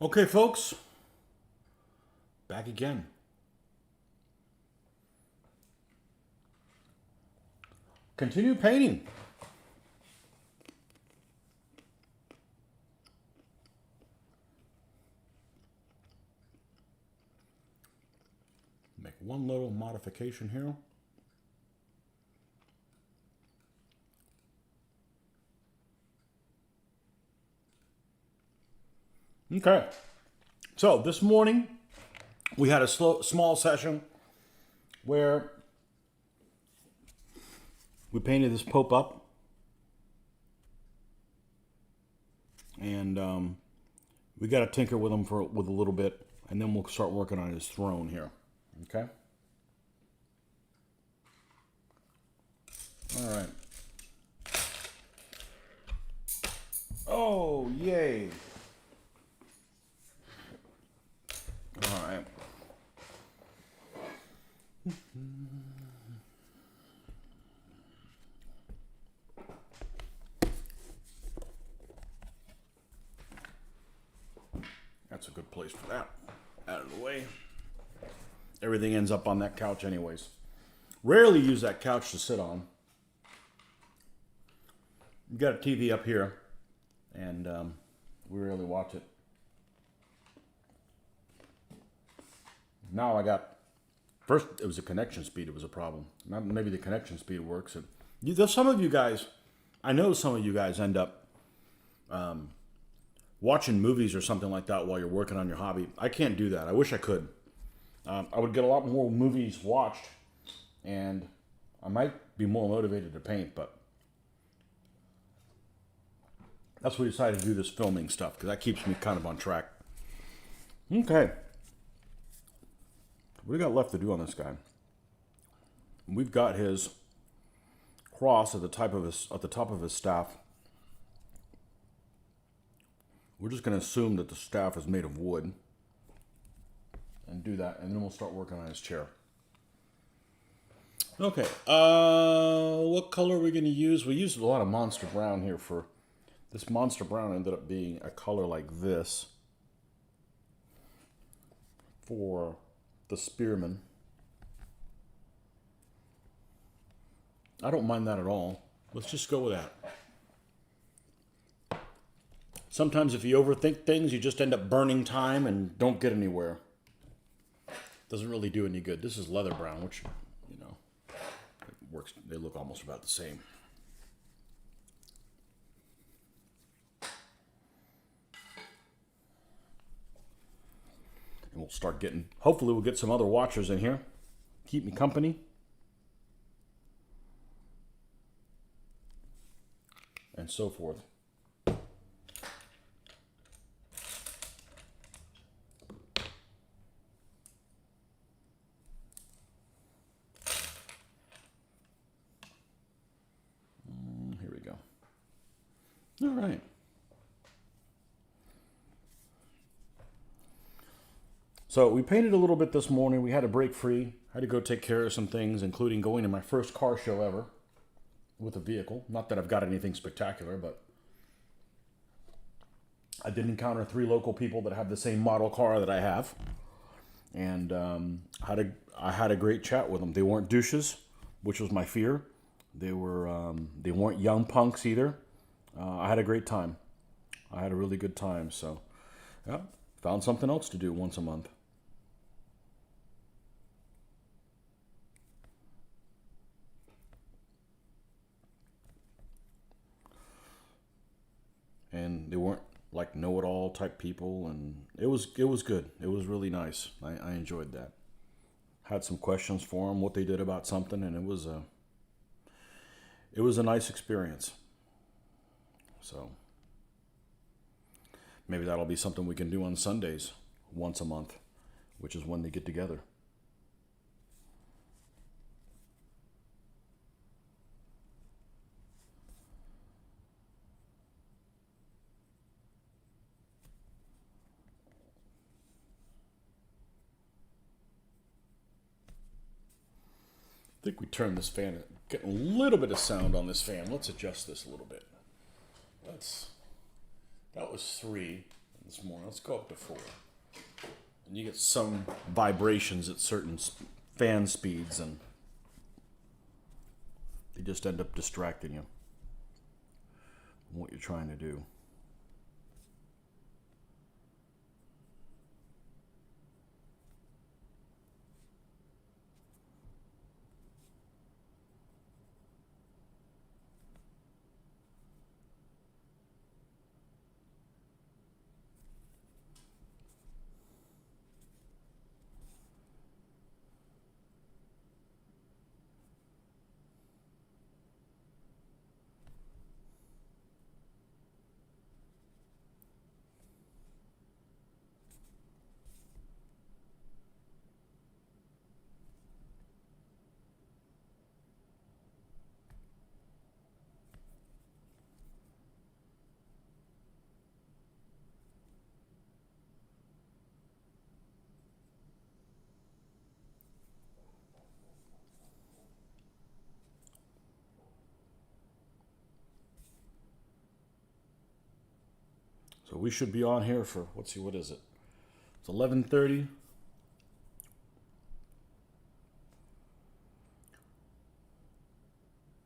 Okay, folks, back again. Continue painting. Make one little modification here. Okay, so this morning we had a small session where we painted this Pope up, and we got to tinker with him with a little bit, and then we'll start working on his throne here. Okay. All right. Oh, yay. All right. That's a good place for that. Out of the way. Everything ends up on that couch anyways. Rarely use that couch to sit on. You got a TV up here, and we rarely watch it. Now I got, first it was a connection speed, it was a problem. Now maybe the connection speed works. And there's some of you guys, I know some of you guys end up watching movies or something like that while you're working on your hobby. I can't do that. I wish I could. I would get a lot more movies watched, and I might be more motivated to paint, but that's why we decided to do this filming stuff, because that keeps me kind of on track. Okay. What do we got left to do on this guy? We've got his cross at the top of his staff. We're just going to assume that the staff is made of wood and do that, and then we'll start working on his chair. Okay, what color are we going to use? We used a lot of Monster Brown here for this. Monster Brown ended up being a color like this for the Spearman. I don't mind that at all. Let's just go with that. Sometimes if you overthink things, you just end up burning time and don't get anywhere. Doesn't really do any good. This is leather brown, which, you know, it works. They look almost about the same. And we'll start getting, hopefully we'll get some other watchers in here. Keep me company. And so forth. Here we go. All right. So we painted a little bit this morning. We had a break free. I had to go take care of some things, including going to my first car show ever with a vehicle. Not that I've got anything spectacular, but I did encounter 3 local people that have the same model car that I have. And I had a great chat with them. They weren't douches, which was my fear. They weren't young punks either. I had a great time. I had a really good time. So, yeah, found something else to do once a month. And they weren't like know-it-all type people, and it was good. It was really nice. I enjoyed that. Had some questions for them, what they did about something, and it was a nice experience. So maybe that'll be something we can do on Sundays once a month, which is when they get together. I think we turned this fan, getting a little bit of sound on this fan. Let's adjust this a little bit. That was 3. this morning. Let's go up to 4. And you get some vibrations at certain fan speeds, and they just end up distracting you from what you're trying to do. So we should be on here for, let's see, what is it? It's 11:30.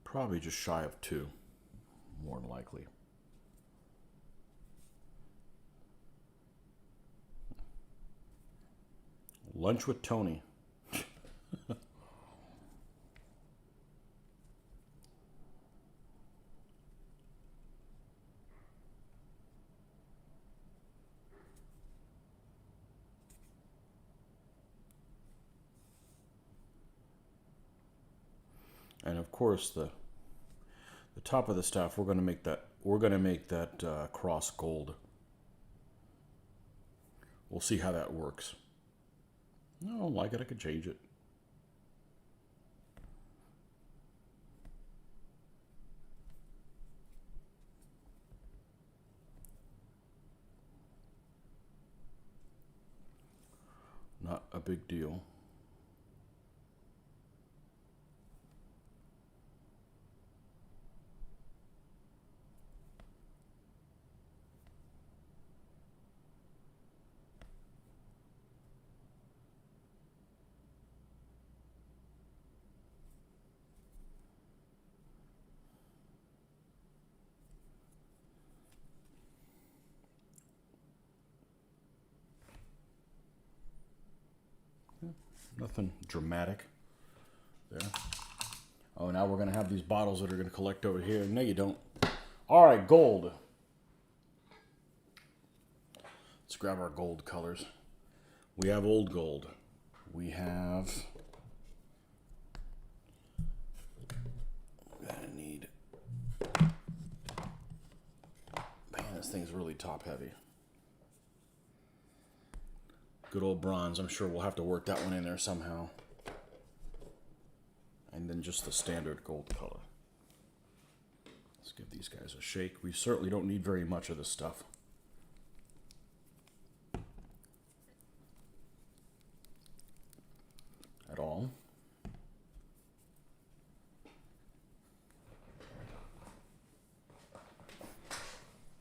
Probably just shy of 2, more than likely. Lunch with Tony. And of course, the top of the staff, we're going to make that cross gold. We'll see how that works. I don't like it, I could change it. Not a big deal. Nothing dramatic there. Oh, now we're going to have these bottles that are going to collect over here. No, you don't. All right, gold. Let's grab our gold colors. We have old gold. We have... We're going to need... Man, this thing's really top heavy. Good old bronze. I'm sure we'll have to work that one in there somehow. And then just the standard gold color. Let's give these guys a shake. We certainly don't need very much of this stuff. At all.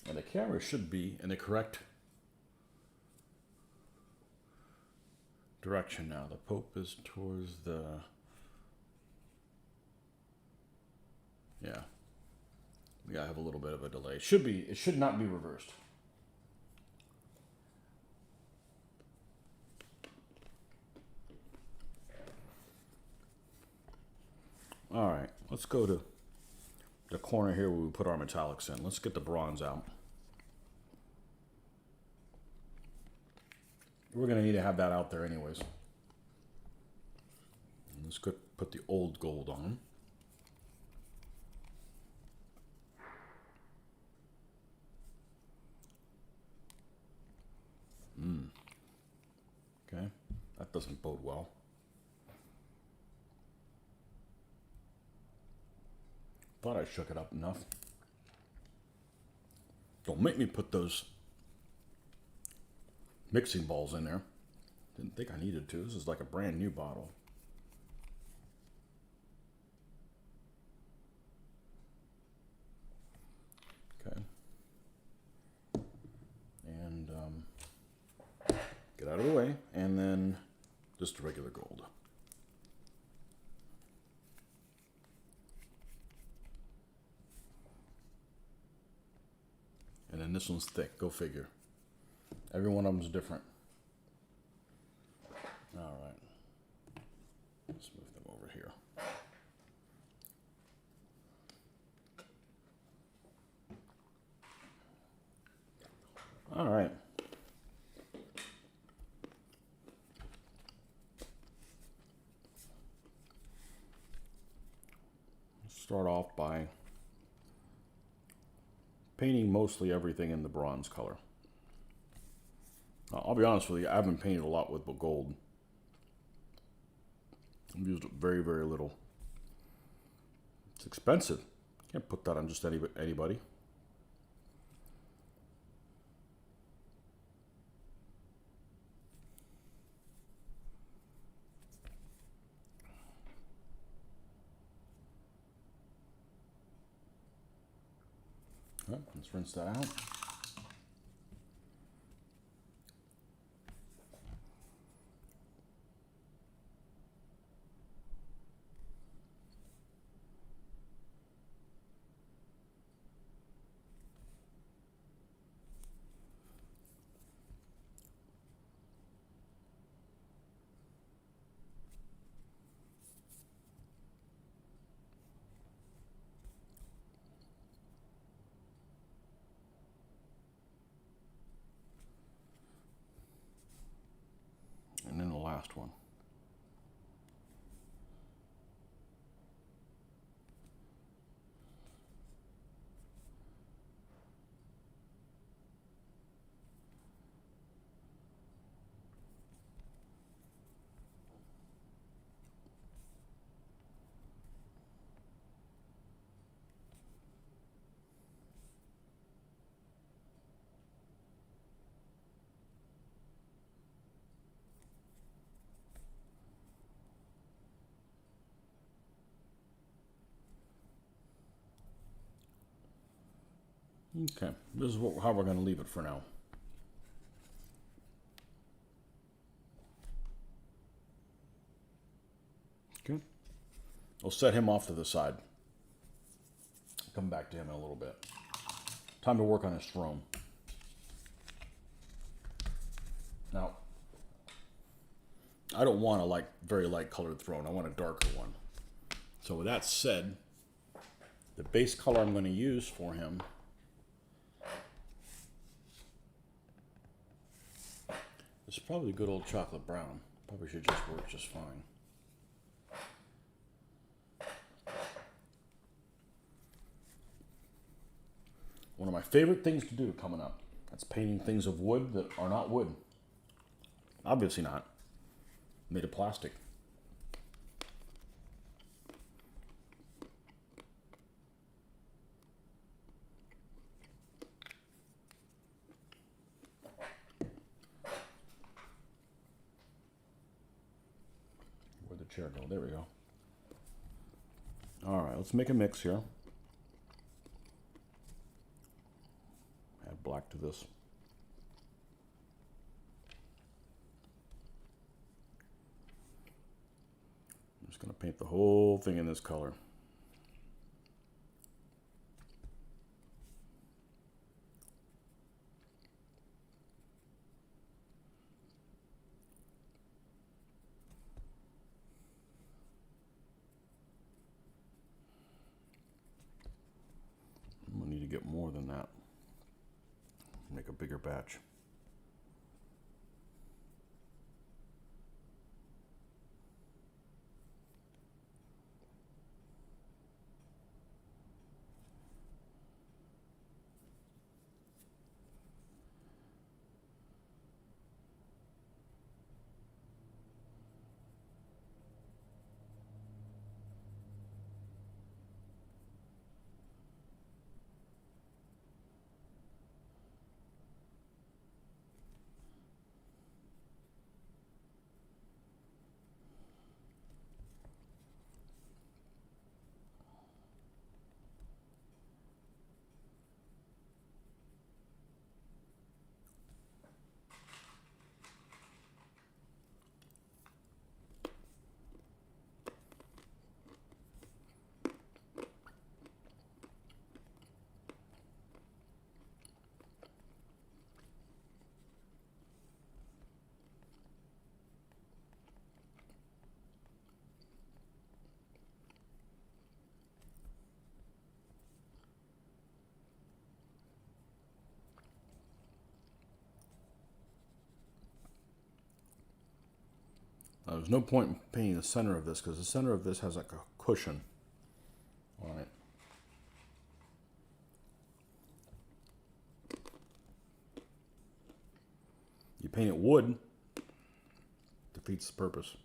And the camera should be in the correct direction now. The Pope is towards the... Yeah. We gotta have a little bit of a delay. It should not be reversed. All right, let's go to the corner here where we put our metallics in. Let's get the bronze out. We're gonna need to have that out there anyways. Let's go put the old gold on. Okay, that doesn't bode well. Thought I shook it up enough. Don't make me put those mixing balls in there. Didn't think I needed to. This is like a brand new bottle. Okay. And out of the way, and then just regular gold. And then this one's thick, go figure. Every one of them's different. All right, let's move them over here. All right. Let's start off by painting mostly everything in the bronze color. I'll be honest with you, I haven't painted a lot with gold. I've used very, very little. It's expensive. Can't put that on just anybody. All right, let's rinse that out. And then the last one. Okay, this is how we're going to leave it for now. Okay, I'll set him off to the side. Come back to him in a little bit. Time to work on his throne. Now, I don't want a very light colored throne. I want a darker one. So with that said, the base color I'm going to use for him is probably good old chocolate brown. Probably should just work just fine. One of my favorite things to do coming up. That's painting things of wood that are not wood. Obviously not. Made of plastic. Where'd the chair go? There we go. All right, let's make a mix here. Add black to this. I'm just going to paint the whole thing in this color. I'm going to need to get more than that. Make a bigger batch. There's no point in painting the center of this because the center of this has like a cushion on it. You paint it wood, defeats the purpose.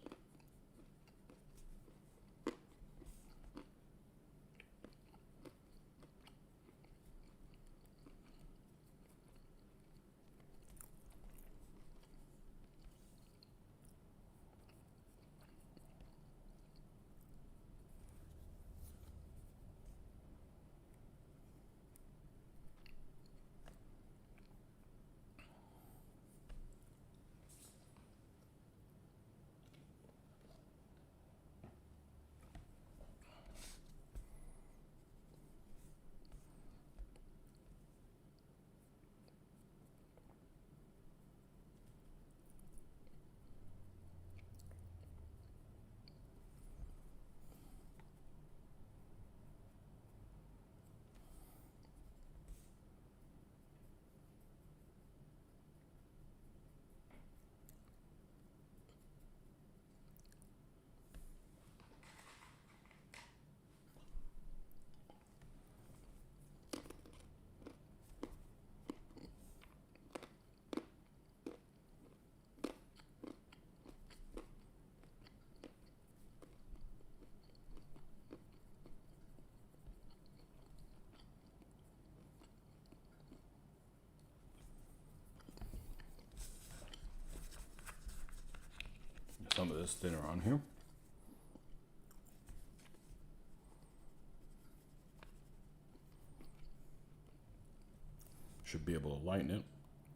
Some of this thinner on here. Should be able to lighten it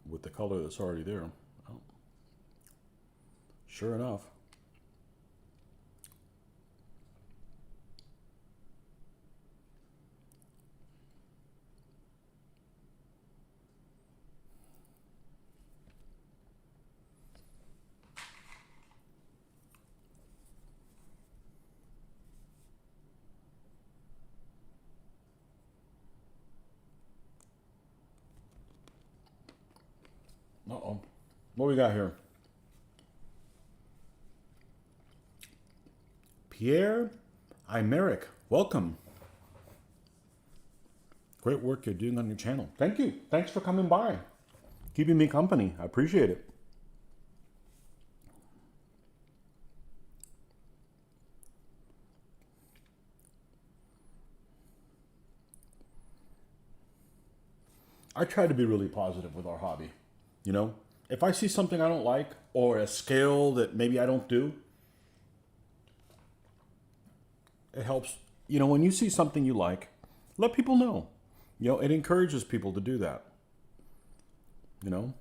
with the color that's already there. Oh. Sure enough. Uh-oh. What we got here? Pierre Imeric, welcome. Great work you're doing on your channel. Thank you. Thanks for coming by. Keeping me company. I appreciate it. I try to be really positive with our hobby. You know, if I see something I don't like or a scale that maybe I don't do, it helps. You know, when you see something you like, let people know. You know, it encourages people to do that. You know,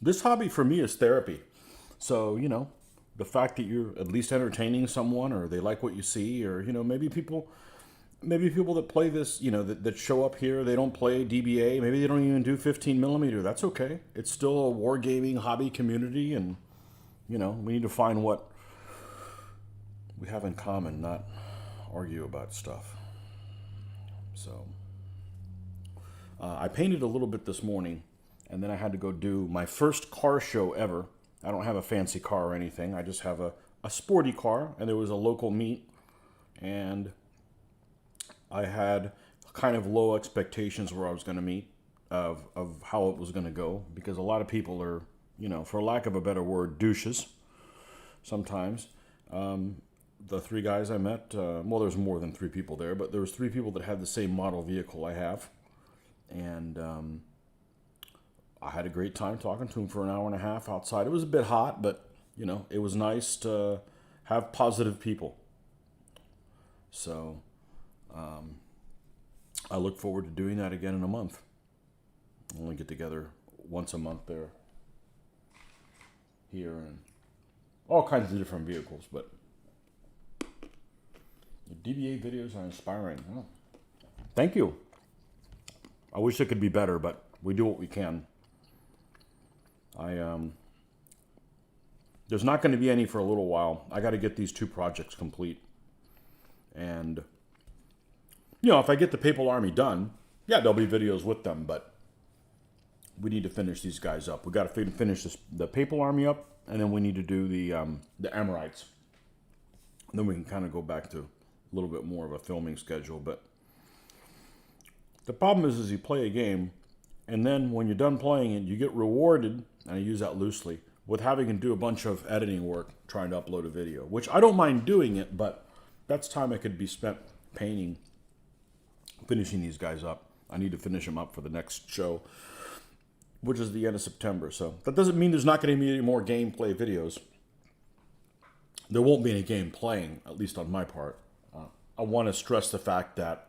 this hobby for me is therapy. So, you know, the fact that you're at least entertaining someone or they like what you see, or, you know, maybe people that play this, you know, that show up here, they don't play DBA. Maybe they don't even do 15 millimeter. That's okay. It's still a wargaming hobby community. And, you know, we need to find what we have in common, not argue about stuff. So I painted a little bit this morning, and then I had to go do my first car show ever. I don't have a fancy car or anything. I just have a sporty car, and there was a local meet, and I had kind of low expectations where I was going to meet of how it was going to go, because a lot of people are, you know, for lack of a better word, douches sometimes. The three guys I met, well, there's more than three people there, but there was three people that had the same model vehicle I have. And I had a great time talking to them for an hour and a half outside. It was a bit hot, but, you know, it was nice to have positive people. So I look forward to doing that again in a month. I only get together once a month there, here, and all kinds of different vehicles. But the DBA videos are inspiring. Oh, thank you. I wish it could be better, but we do what we can. There's not going to be any for a little while. I got to get these two projects complete. And, you know, if I get the Papal Army done, yeah, there'll be videos with them, but we need to finish these guys up. We got to finish the Papal army up, and then we need to do the Amorites. And then we can kind of go back to a little bit more of a filming schedule. But the problem is you play a game, and then when you're done playing it, you get rewarded, and I use that loosely, with having to do a bunch of editing work trying to upload a video, which I don't mind doing it, but that's time I could be spent painting, finishing these guys up. I need to finish them up for the next show, which is the end of September. So that doesn't mean there's not going to be any more gameplay videos. There won't be any game playing, at least on my part. I want to stress the fact that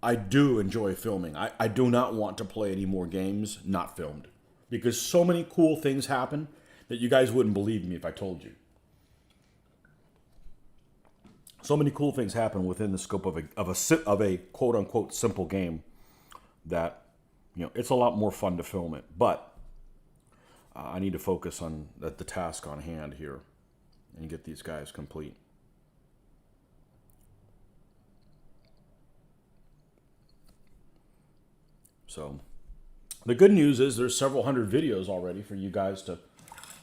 I do enjoy filming. I do not want to play any more games not filmed, because so many cool things happen that you guys wouldn't believe me if I told you. So many cool things happen within the scope of a quote unquote simple game that, you know, it's a lot more fun to film it. But I need to focus on the task on hand here and get these guys complete. So the good news is there's several hundred videos already for you guys to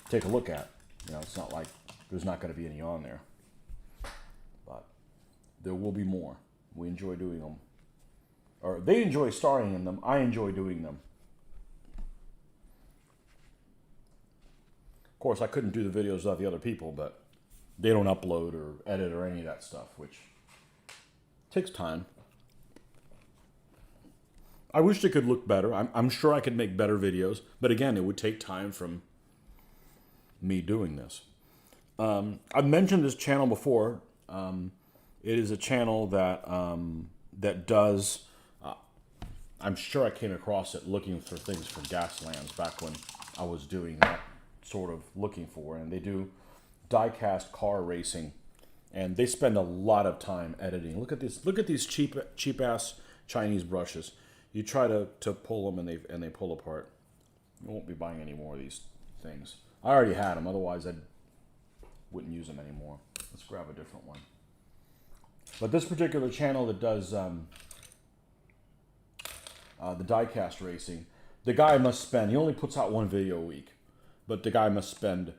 take a look at. You know, it's not like there's not going to be any on there. But there will be more. We enjoy doing them. Or they enjoy starring in them. I enjoy doing them. Of course, I couldn't do the videos without the other people, but they don't upload or edit or any of that stuff, which takes time. I wish they could look better. I'm sure I could make better videos, but again, it would take time from me doing this. I've mentioned this channel before. It is a channel that does. I'm sure I came across it looking for things for Gaslands back when I was doing that sort of looking for, and they do die-cast car racing, and they spend a lot of time editing. Look at this. Look at these cheap ass Chinese brushes. You try to pull them and they pull apart. You won't be buying any more of these things. I already had them, otherwise I wouldn't use them anymore. Let's grab a different one. But this particular channel that does the die-cast racing, the guy must spend, he only puts out one video a week, but the guy must spend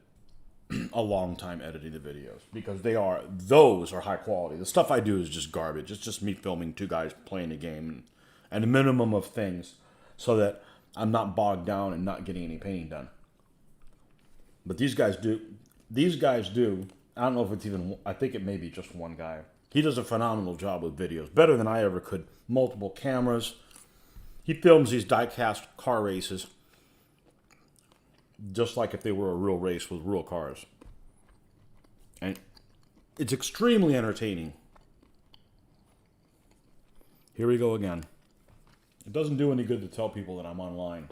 a long time editing the videos, because those are high quality. The stuff I do is just garbage. It's just me filming two guys playing a game and a minimum of things so that I'm not bogged down and not getting any painting done. But these guys do. I don't know if it's even, I think it may be just one guy. He does a phenomenal job with videos, better than I ever could. Multiple cameras. He films these die-cast car races just like if they were a real race with real cars. And it's extremely entertaining. Here we go again. It doesn't do any good to tell people that I'm online.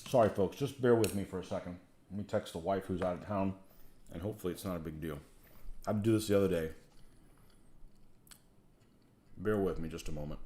Sorry, folks. Just bear with me for a second. Let me text the wife who's out of town, and hopefully it's not a big deal. I had to do this the other day. Bear with me just a moment.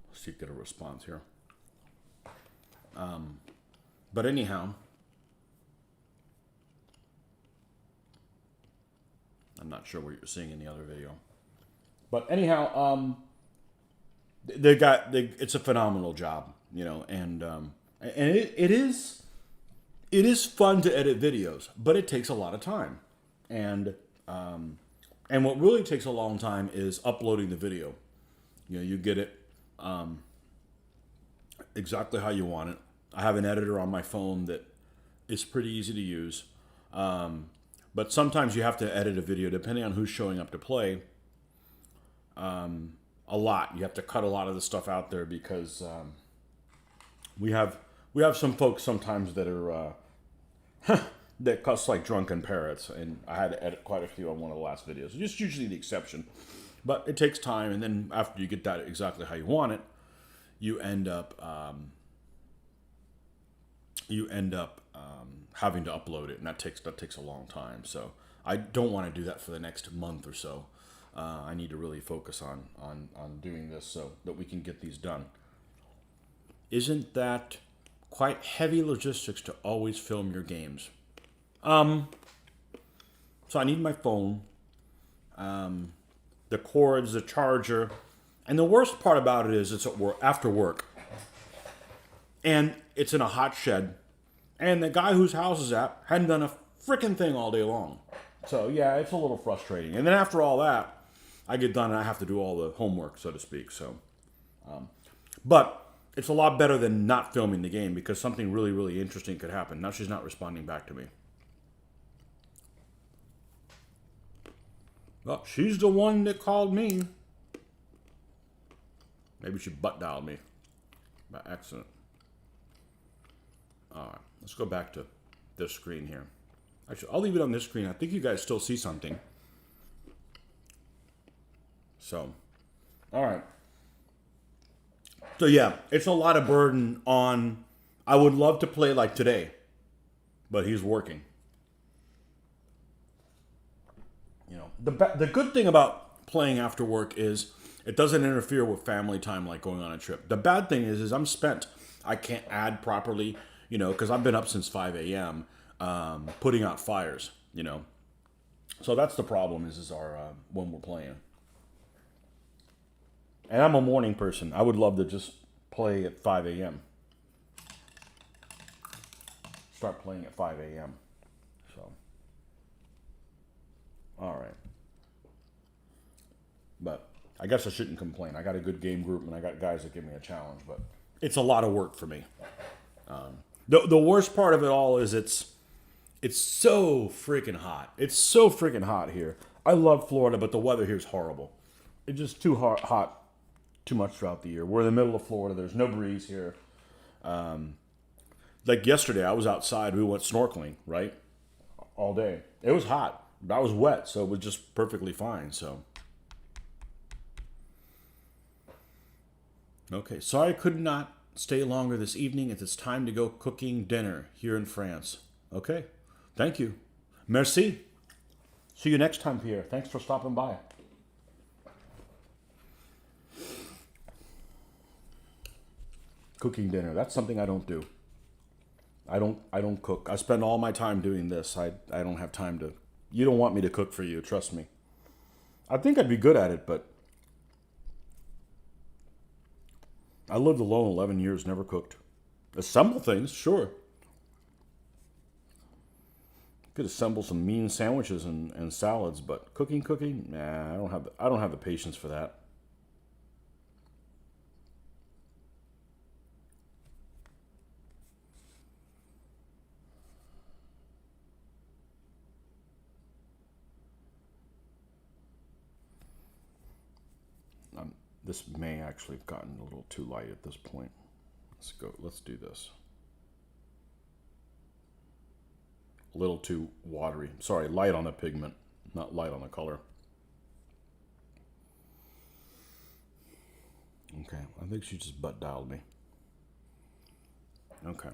Let's see if we get a response here. But anyhow, I'm not sure what you're seeing in the other video. But anyhow, it's a phenomenal job, you know, and it is fun to edit videos, but it takes a lot of time, and what really takes a long time is uploading the video. You know, you get it exactly how you want it. I have an editor on my phone that is pretty easy to use, but sometimes you have to edit a video depending on who's showing up to play. A lot. You have to cut a lot of the stuff out there because we have some folks sometimes that are that cuss like drunken parrots, and I had to edit quite a few on one of the last videos. It's just usually the exception, but it takes time, and then after you get that exactly how you want it, you end up you end up having to upload it, and that takes a long time. So I don't want to do that for the next month or so. I need to really focus on doing this so that we can get these done. Isn't that quite heavy logistics to always film your games? So I need my phone, the cords, the charger, and the worst part about it is it's at work, after work, and it's in a hot shed, and the guy whose house is at hadn't done a freaking thing all day long. So yeah, it's a little frustrating. And then after all that, I get done and I have to do all the homework, so to speak. So, but it's a lot better than not filming the game because something really, really interesting could happen. Now she's not responding back to me. Well, she's the one that called me. Maybe she butt dialed me by accident. All right, let's go back to this screen here. Actually, I'll leave it on this screen. I think you guys still see something. So, all right. So yeah, it's a lot of burden on. I would love to play like today, but he's working. You know, the good thing about playing after work is it doesn't interfere with family time like going on a trip. The bad thing is I'm spent. I can't add properly, you know, because I've been up since 5 a.m. Putting out fires, you know. So that's the problem is our when we're playing. And I'm a morning person. I would love to just play at 5 a.m. Start playing at 5 a.m. So, all right. But I guess I shouldn't complain. I got a good game group and I got guys that give me a challenge, but it's a lot of work for me. The worst part of it all is it's so freaking hot. It's so freaking hot here. I love Florida, but the weather here is horrible. It's just too hot too much throughout the year. We're in the middle of Florida. There's no breeze here. Like yesterday, I was outside. We went snorkeling, right? All day. It was hot. I was wet, so it was just perfectly fine. So, okay. Sorry I could not stay longer this evening. It's time to go cooking dinner here in France. Okay. Thank you. Merci. See you next time, Pierre. Thanks for stopping by. Cooking dinner. That's something I don't do. I don't cook. I spend all my time doing this. I don't have time to. You don't want me to cook for you, trust me. I think I'd be good at it, but I lived alone 11 years, never cooked. Assemble things, sure. Could assemble some mean sandwiches and salads, but cooking, nah, I don't have the patience for that. This may actually have gotten a little too light at this point. Let's do this. A little too watery. Sorry, light on the pigment, not light on the color. Okay, I think she just butt dialed me. Okay.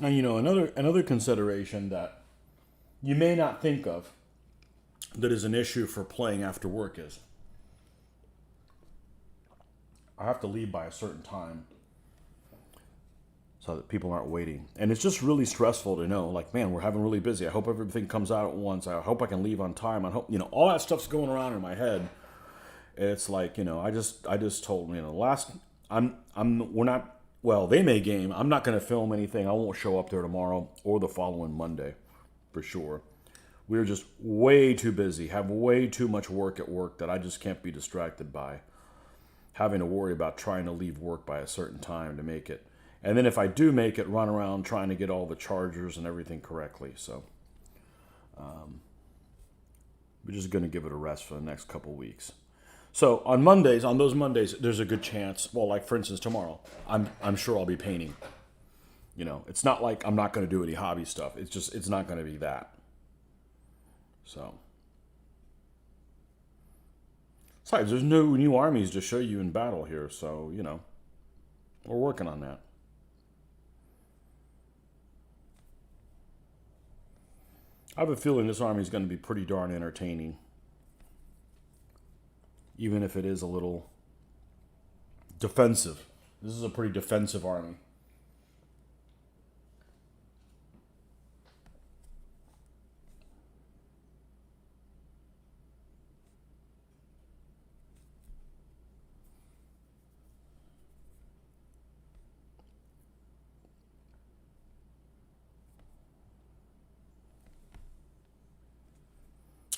And you know, another consideration that you may not think of that is an issue for playing after work is I have to leave by a certain time. so that people aren't waiting. And it's just really stressful to know, like, man, we're having really busy. I hope everything comes out at once. I hope I can leave on time. I hope, all that stuff's going around in my head. It's like, I just told, we're not, well, they may game. I'm not going to film anything. I won't show up there tomorrow or the following Monday for sure. We're just way too busy, have way too much work at work that I just can't be distracted by having to worry about trying to leave work by a certain time to make it. And then if I do make it, run around trying to get all the chargers and everything correctly. So we're just going to give it a rest for the next couple weeks. So on those Mondays, there's a good chance. Well, like for instance, tomorrow, I'm sure I'll be painting. It's not like I'm not going to do any hobby stuff. It's not going to be that. So, besides, there's no new armies to show you in battle here. So, we're working on that. I have a feeling this army is going to be pretty darn entertaining. Even if it is a little defensive. This is a pretty defensive army.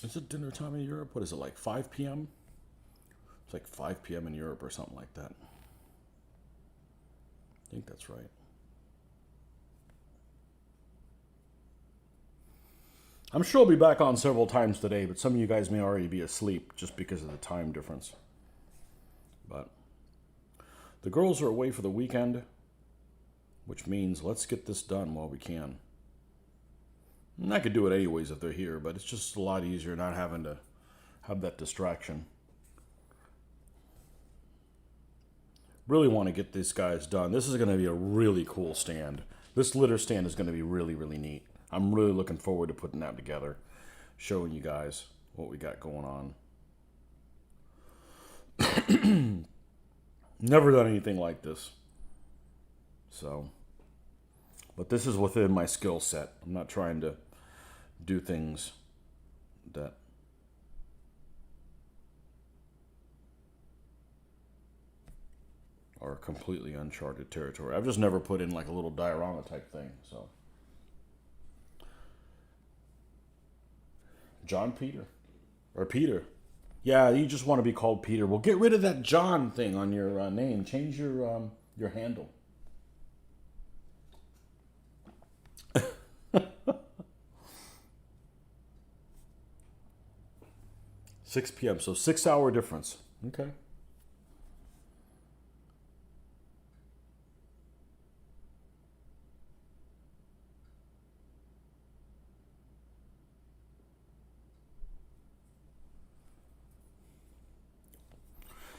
Is it dinner time in Europe? What is it, like 5 p.m.? It's like 5 p.m. in Europe or something like that. I think that's right. I'm sure I'll be back on several times today, but some of you guys may already be asleep just because of the time difference. But the girls are away for the weekend, which means let's get this done while we can. And I could do it anyways if they're here, but it's just a lot easier not having to have that distraction. Really want to get these guys done. This is going to be a really cool stand. This litter stand is going to be really, really neat. I'm really looking forward to putting that together, showing you guys what we got going on. Never done anything like this. So, but this is within my skill set. I'm not trying to do things that are completely uncharted territory. I've just never put in like a little diorama type thing. So, John Peter or Peter. Yeah, you just want to be called Peter. Well, get rid of that John thing on your name. Change your handle. 6 p.m. So 6-hour difference. Okay.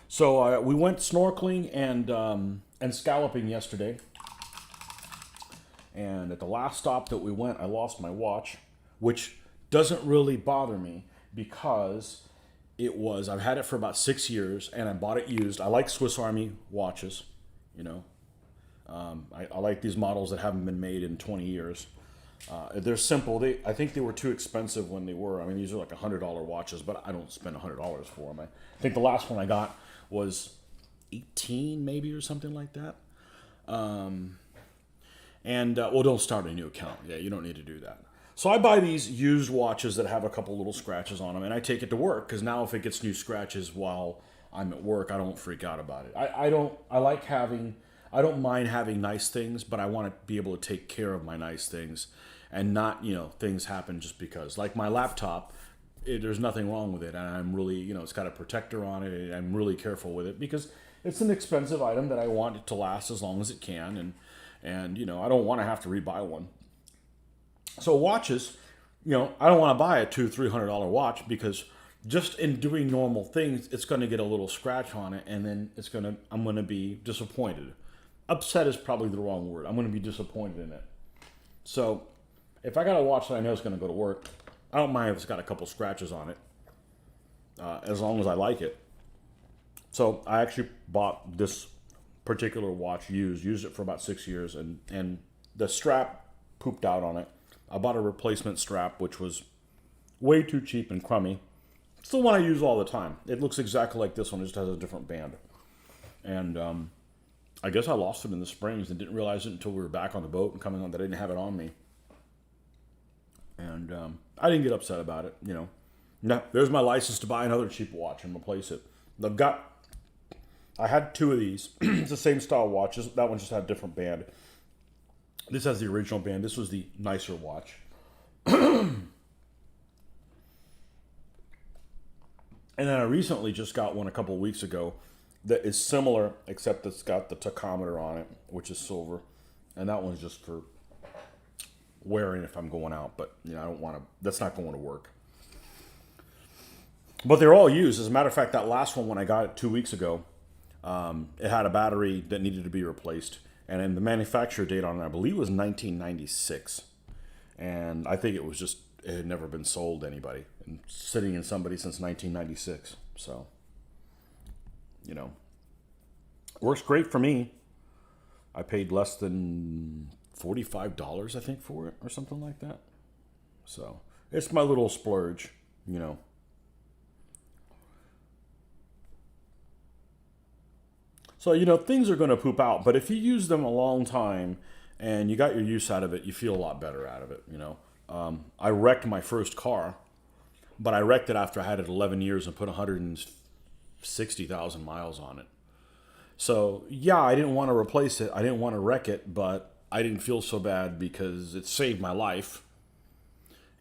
So we went snorkeling and scalloping yesterday. And at the last stop that we went, I lost my watch, which doesn't really bother me because I've had it for about 6 years and I bought it used. I like Swiss Army watches, I like these models that haven't been made in 20 years. They're simple. I think they were too expensive when they were. I mean, these are like $100 watches, but I don't spend $100 for them. I think the last one I got was 18 maybe or something like that. Well, don't start a new account. Yeah, you don't need to do that. So I buy these used watches that have a couple little scratches on them, and I take it to work because now if it gets new scratches while I'm at work, I don't freak out about it. I don't mind having nice things, but I want to be able to take care of my nice things and not, things happen just because. Like my laptop, there's nothing wrong with it, and I'm really, it's got a protector on it, and I'm really careful with it because it's an expensive item that I want it to last as long as it can, and I don't want to have to rebuy one. So watches, I don't want to buy a $200-300 watch because just in doing normal things, it's going to get a little scratch on it, and then I'm going to be disappointed. Upset is probably the wrong word. I'm going to be disappointed in it. So if I got a watch that I know is going to go to work, I don't mind if it's got a couple scratches on it, as long as I like it. So I actually bought this particular watch used it for about 6 years, and the strap pooped out on it. I bought a replacement strap, which was way too cheap and crummy. It's the one I use all the time. It looks exactly like this one, it just has a different band. And I guess I lost it in the springs and didn't realize it until we were back on the boat and coming on that I didn't have it on me. And I didn't get upset about it, you know. No, there's my license to buy another cheap watch and replace it. I had two of these. It's the same style watch. That one just had a different band. This has the original band. This was the nicer watch. And then I recently just got one a couple of weeks ago that is similar, except it's got the tachometer on it, which is silver. And that one's just for wearing if I'm going out. But, you know, I don't want to, that's not going to work. But they're all used. As a matter of fact, that last one, when I got it 2 weeks ago, it had a battery that needed to be replaced. And then the manufacturer date on it, I believe, was 1996. And I think it had never been sold to anybody. And sitting in somebody since 1996. So, you know, works great for me. I paid less than $45, I think, for it or something like that. So, it's my little splurge, you know. So, you know, things are going to poop out. But if you use them a long time and you got your use out of it, you feel a lot better out of it, you know. I wrecked my first car, but I wrecked it after I had it 11 years and put 160,000 miles on it. So, yeah, I didn't want to replace it. I didn't want to wreck it, but I didn't feel so bad because it saved my life.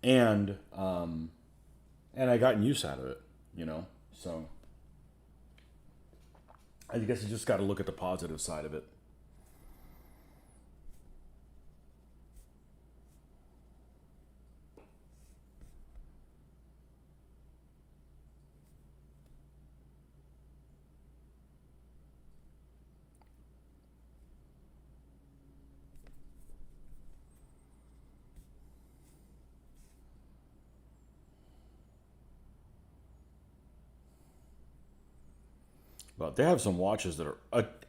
And I got use out of it, you know. So, I guess you just got to look at the positive side of it. But they have some watches that are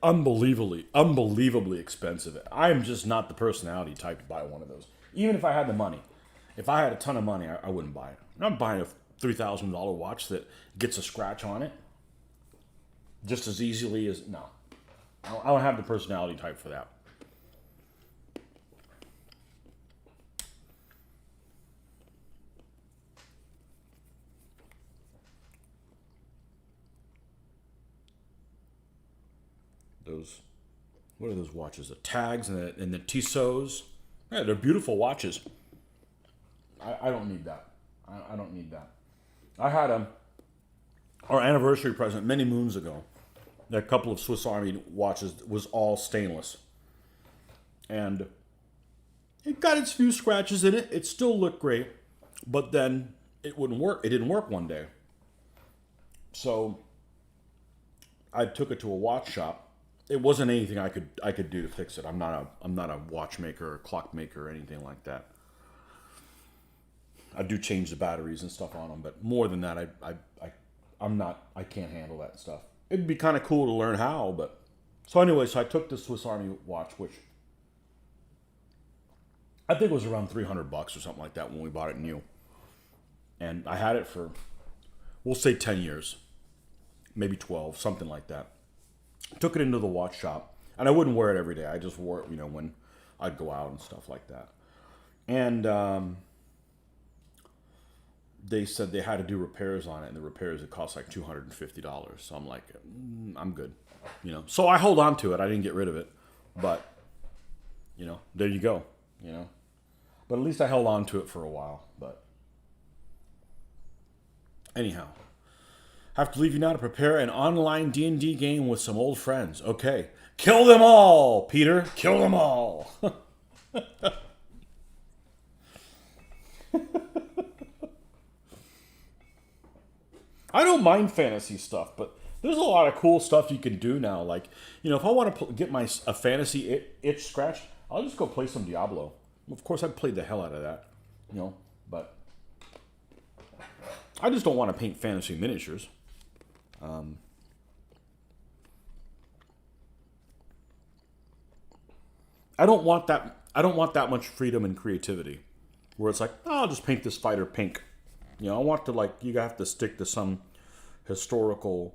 unbelievably expensive. I'm just not the personality type to buy one of those. Even if I had the money. If I had a ton of money, I wouldn't buy it. I'm not buying a $3,000 watch that gets a scratch on it just as easily as... No. I don't have the personality type for that. What are those watches? The tags and the Tissot's. Yeah, they're beautiful watches. I don't need that. I don't need that. I had our anniversary present many moons ago. A couple of Swiss Army watches was all stainless. And it got its few scratches in it. It still looked great. But then it wouldn't work. It didn't work one day. So I took it to a watch shop. It wasn't anything I could do to fix it. I'm not a watchmaker or clockmaker or anything like that. I do change the batteries and stuff on them, but more than that, I can't handle that stuff. It'd be kind of cool to learn how, but so anyway, so I took the Swiss Army watch, which I think was around $300 or something like that when we bought it new, and I had it for, we'll say 10 years, maybe 12, something like that. Took it into the watch shop, and I wouldn't wear it every day. I just wore it, you know, when I'd go out and stuff like that. And they said they had to do repairs on it, and the repairs it cost like $250. So I'm like, I'm good, you know. So I hold on to it. I didn't get rid of it, but you know, there you go, you know. But at least I held on to it for a while. But anyhow. Have to leave you now to prepare an online D&D game with some old friends. Okay. Kill them all, Peter. Kill them all. I don't mind fantasy stuff, but there's a lot of cool stuff you can do now. Like, you know, if I want to get a fantasy itch scratched, I'll just go play some Diablo. Of course, I've played the hell out of that, you know, but I just don't want to paint fantasy miniatures. I don't want that. I don't want that much freedom and creativity, where it's like, oh, I'll just paint this fighter pink. I want to, like, you have to stick to some historical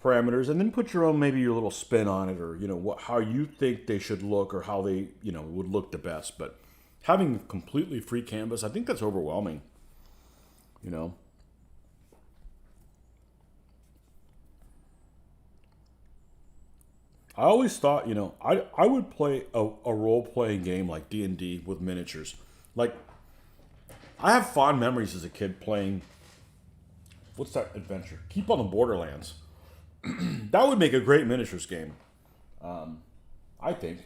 parameters and then put your own, maybe your little spin on it, or how you think they should look, or how they would look the best. But having completely free canvas, I think that's overwhelming. I always thought, I would play a role playing game like D&D with miniatures. Like, I have fond memories as a kid playing, what's that adventure? Keep on the Borderlands. That would make a great miniatures game. I think,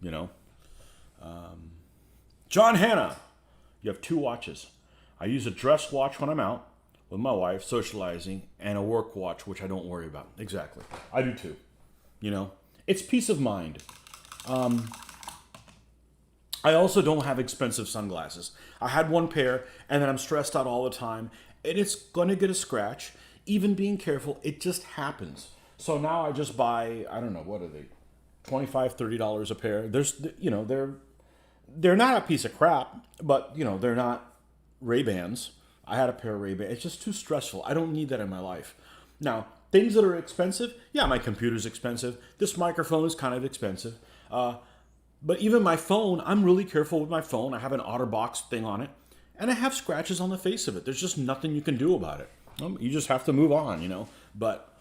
you know. John Hanna, you have 2 watches. I use a dress watch when I'm out with my wife, socializing, and a work watch, which I don't worry about. Exactly. I do too. It's peace of mind. I also don't have expensive sunglasses. I had one pair, and then I'm stressed out all the time, and it's going to get a scratch. Even being careful, it just happens. So now I just buy, I don't know, what are they? $25, $30 a pair. They're not a piece of crap, but they're not Ray-Bans. I had a pair of Ray-Bans. It's just too stressful. I don't need that in my life. Now, things that are expensive, yeah, my computer's expensive. This microphone is kind of expensive. But even my phone, I'm really careful with my phone. I have an OtterBox thing on it, and I have scratches on the face of it. There's just nothing you can do about it. You just have to move on. But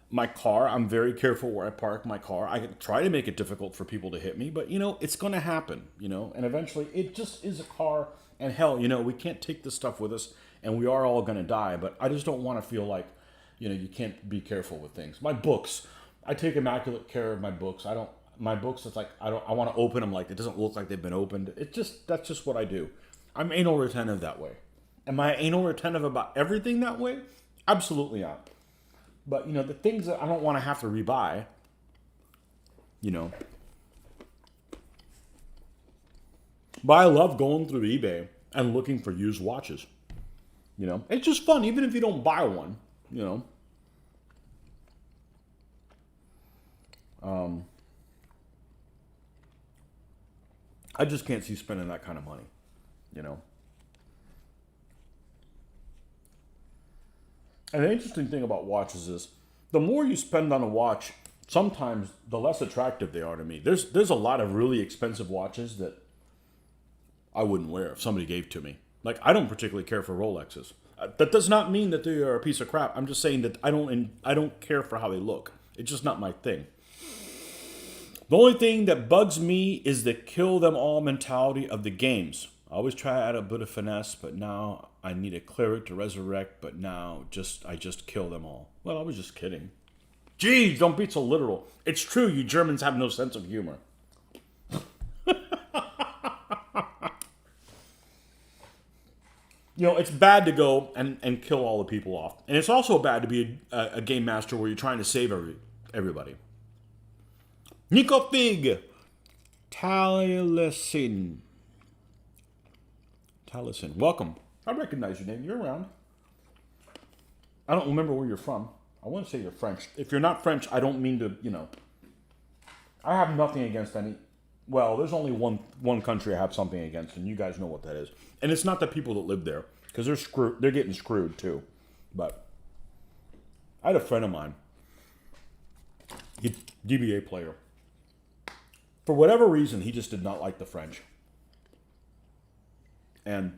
my car, I'm very careful where I park my car. I try to make it difficult for people to hit me, but it's going to happen. And eventually it just is a car. And hell, we can't take this stuff with us, and we are all going to die. But I just don't want to feel like, you can't be careful with things. My books, I take immaculate care of my books. My books, it's like, I want to open them like it doesn't look like they've been opened. That's just what I do. I'm anal retentive that way. Am I anal retentive about everything that way? Absolutely not. But, the things that I don't want to have to rebuy, But I love going through eBay and looking for used watches. It's just fun, even if you don't buy one, I just can't see spending that kind of money, And the interesting thing about watches is the more you spend on a watch, sometimes the less attractive they are to me. There's a lot of really expensive watches that I wouldn't wear if somebody gave to me. Like, I don't particularly care for Rolexes. That does not mean that they are a piece of crap. I'm just saying that I don't care for how they look. It's just not my thing. The only thing that bugs me is the kill them all mentality of the games. I always try to add a bit of finesse, but now I need a cleric to resurrect, but now I just kill them all. Well, I was just kidding. Geez, don't be so literal. It's true, you Germans have no sense of humor. It's bad to go and kill all the people off. And it's also bad to be a game master where you're trying to save everybody. Nico Fig. Taliesin. Welcome. I recognize your name. You're around. I don't remember where you're from. I want to say you're French. If you're not French, I don't mean to, I have nothing against any. Well, there's only one country I have something against, and you guys know what that is. And it's not the people that live there, because they're screwed. They're getting screwed too. But I had a friend of mine, DBA player. For whatever reason, he just did not like the French, and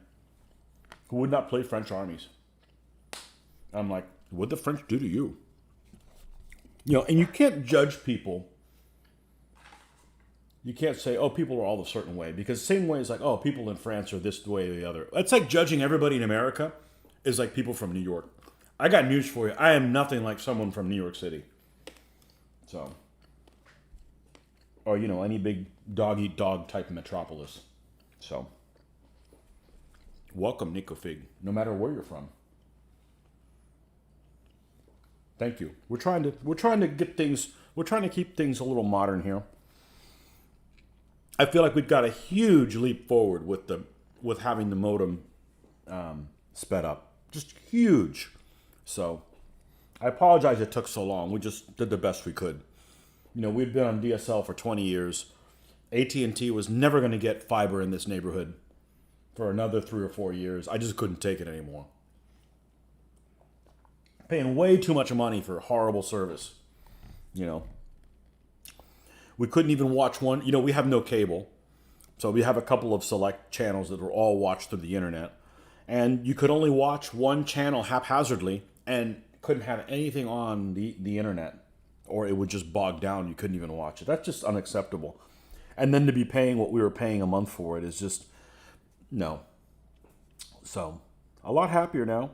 he would not play French armies. I'm like, what'd the French do to you? And you can't judge people. You can't say, oh, people are all a certain way. Because the same way as like, oh, people in France are this way or the other. It's like judging everybody in America is like people from New York. I got news for you. I am nothing like someone from New York City. So, or, any big dog-eat-dog type metropolis. So, welcome, Nico Fig, no matter where you're from. Thank you. We're trying to keep things a little modern here. I feel like we've got a huge leap forward with having the modem sped up. Just huge. So I apologize it took so long. We just did the best we could. We've been on DSL for 20 years, AT&T was never going to get fiber in this neighborhood for another 3 or 4 years. I just couldn't take it anymore. Paying way too much money for horrible service. You know, we couldn't even watch one. You know, we have no cable. So we have a couple of select channels that were all watched through the internet. And you could only watch one channel haphazardly and couldn't have anything on the internet, or it would just bog down. You couldn't even watch it. That's just unacceptable. And then to be paying what we were paying a month for it is just, no. So, a lot happier now.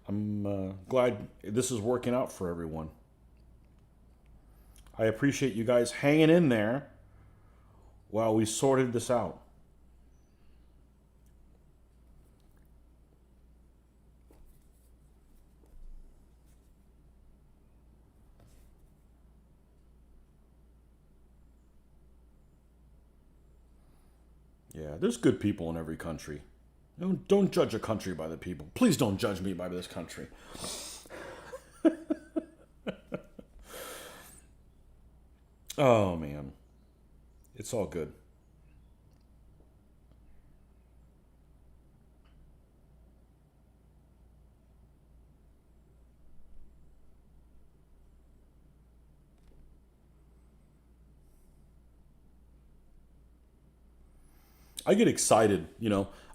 I'm glad this is working out for everyone. I appreciate you guys hanging in there while we sorted this out. Yeah, there's good people in every country. Don't judge a country by the people. Please don't judge me by this country. Oh, man. It's all good. I get excited,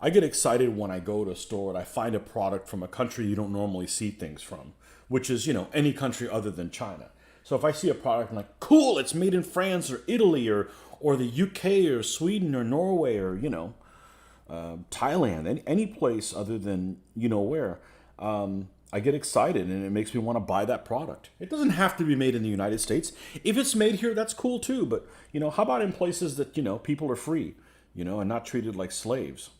I get excited when I go to a store and I find a product from a country you don't normally see things from, which is, any country other than China. So if I see a product, I'm like, cool, it's made in France or Italy or the UK or Sweden or Norway or, Thailand, any place other than, where, I get excited and it makes me want to buy that product. It doesn't have to be made in the United States. If it's made here, that's cool too. But, how about in places that, people are free? And not treated like slaves,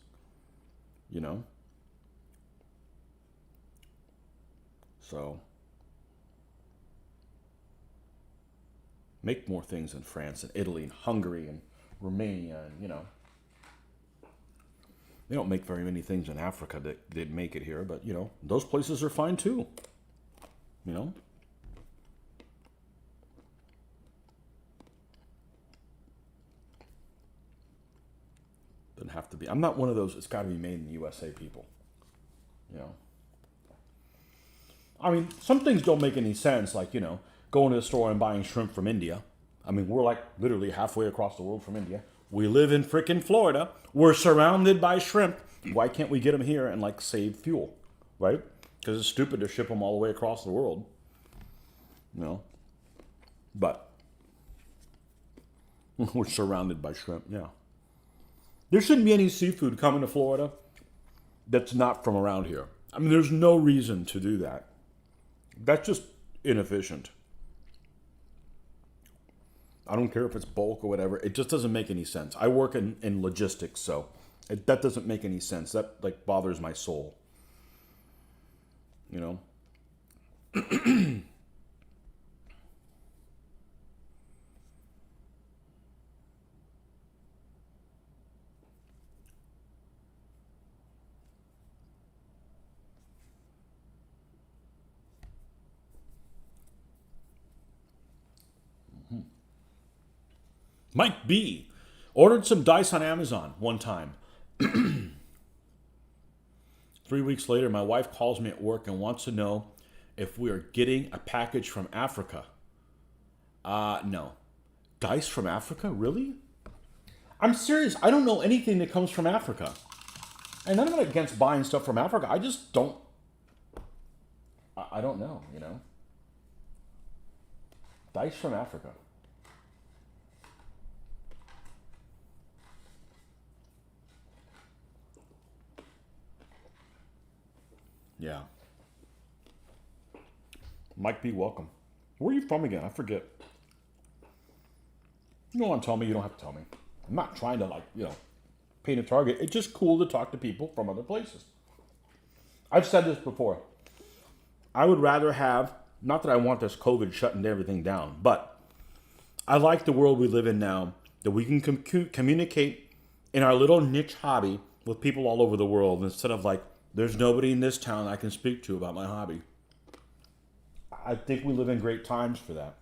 So, make more things in France and Italy and Hungary and Romania and, They don't make very many things in Africa that make it here, but, those places are fine too, you know? Doesn't have to be. I'm not one of those, it's got to be made in the USA people. You know? I mean, some things don't make any sense, like, going to the store and buying shrimp from India. I mean, we're like literally halfway across the world from India. We live in frickin' Florida. We're surrounded by shrimp. Why can't we get them here and, like, save fuel? Right? Because it's stupid to ship them all the way across the world. But we're surrounded by shrimp, yeah. There shouldn't be any seafood coming to Florida that's not from around here. I mean, there's no reason to do that. That's just inefficient. I don't care if it's bulk or whatever. It just doesn't make any sense. I work in logistics, so that doesn't make any sense. That, like, bothers my soul. You know? Mike B. ordered some dice on Amazon one time. 3 weeks later, my wife calls me at work and wants to know if we are getting a package from Africa. No. Dice from Africa? Really? I'm serious. I don't know anything that comes from Africa. And I'm not against buying stuff from Africa. I just don't. I don't know, Dice from Africa. Yeah. Mike B, welcome. Where are you from again? I forget. You don't want to tell me, you don't have to tell me. I'm not trying to, paint a target. It's just cool to talk to people from other places. I've said this before. I would rather have, not that I want this COVID shutting everything down, but I like the world we live in now, that we can communicate in our little niche hobby with people all over the world instead of there's nobody in this town I can speak to about my hobby. I think we live in great times for that.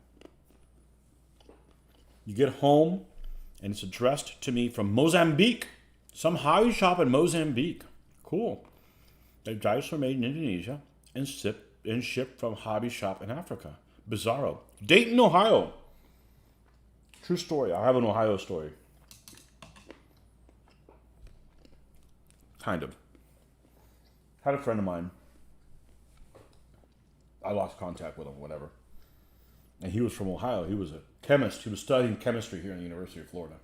You get home, And it's addressed to me from Mozambique. Some hobby shop in Mozambique. Cool. The dice were made in Indonesia and shipped from hobby shop in Africa. Bizarro. Dayton, Ohio. True story. I have an Ohio story. Kind of. Had a friend of mine. I lost contact with him, whatever. And he was from Ohio. He was a chemist. He was studying chemistry here in the University of Florida.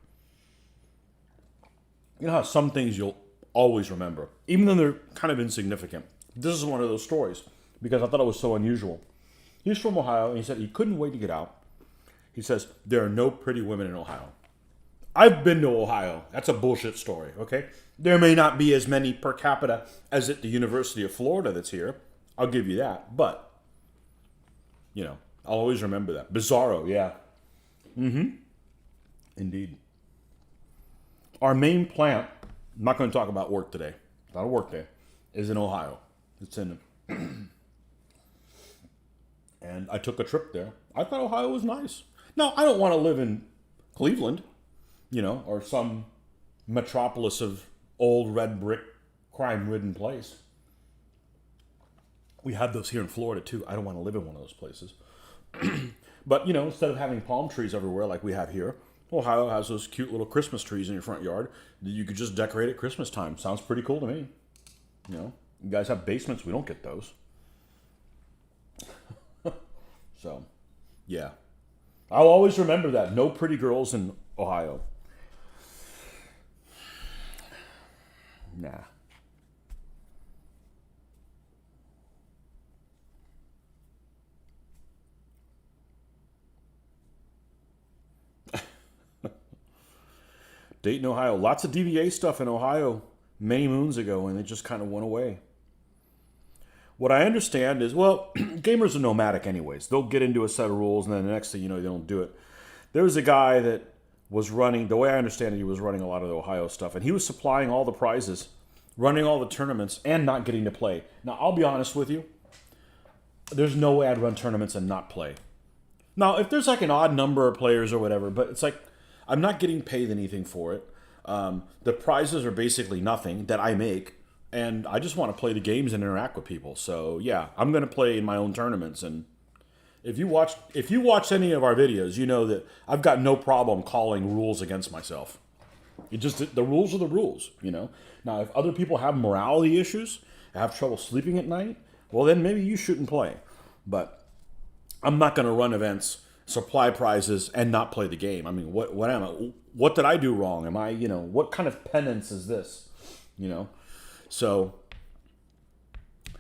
You know how some things you'll always remember, even though they're kind of insignificant. This is one of those stories because I thought it was so unusual. He's from Ohio, and he said he couldn't wait to get out. He says, there are no pretty women in Ohio. I've been to Ohio. That's a bullshit story, okay? There may not be as many per capita as at the University of Florida that's here. I'll give you that. But, you know, I'll always remember that. Bizarro, yeah. Indeed. Our main plant, I'm not going to talk about work today. Not a work day. Is in Ohio. It's in... And I took a trip there. I thought Ohio was nice. Now, I don't want to live in Cleveland, you know, or some metropolis of old red brick, crime-ridden place. We have those here in Florida, too. I don't want to live in one of those places. But, you know, instead of having palm trees everywhere like we have here, Ohio has those cute little Christmas trees in your front yard that you could just decorate at Christmas time. Sounds pretty cool to me. You know, you guys have basements. We don't get those. So, yeah. I'll always remember that. No pretty girls in Ohio. Nah. Dayton, Ohio. Lots of DVA stuff in Ohio many moons ago, and it just kind of went away. What I understand is, well, gamers are nomadic anyways. They'll get into a set of rules, and then the next thing you know, they don't do it. There was a guy that was running, the way I understand it, he was running a lot of the Ohio stuff, and he was supplying all the prizes, running all the tournaments, and not getting to play. Now, I'll be honest with you. There's no way I'd run tournaments and not play. Now, if there's like an odd number of players or whatever, but it's like, I'm not getting paid anything for it. The prizes are basically nothing that I make. And I just want to play the games and interact with people. So yeah, I'm going to play in my own tournaments. And if you watch any of our videos, you know that I've got no problem calling rules against myself. The rules are the rules, you know. Now, if other people have morality issues, have trouble sleeping at night, well then maybe you shouldn't play. But I'm not going to run events, supply prizes, and not play the game. I mean, what am I? What did I do wrong? Am I, you know, what kind of penance is this? You know. So,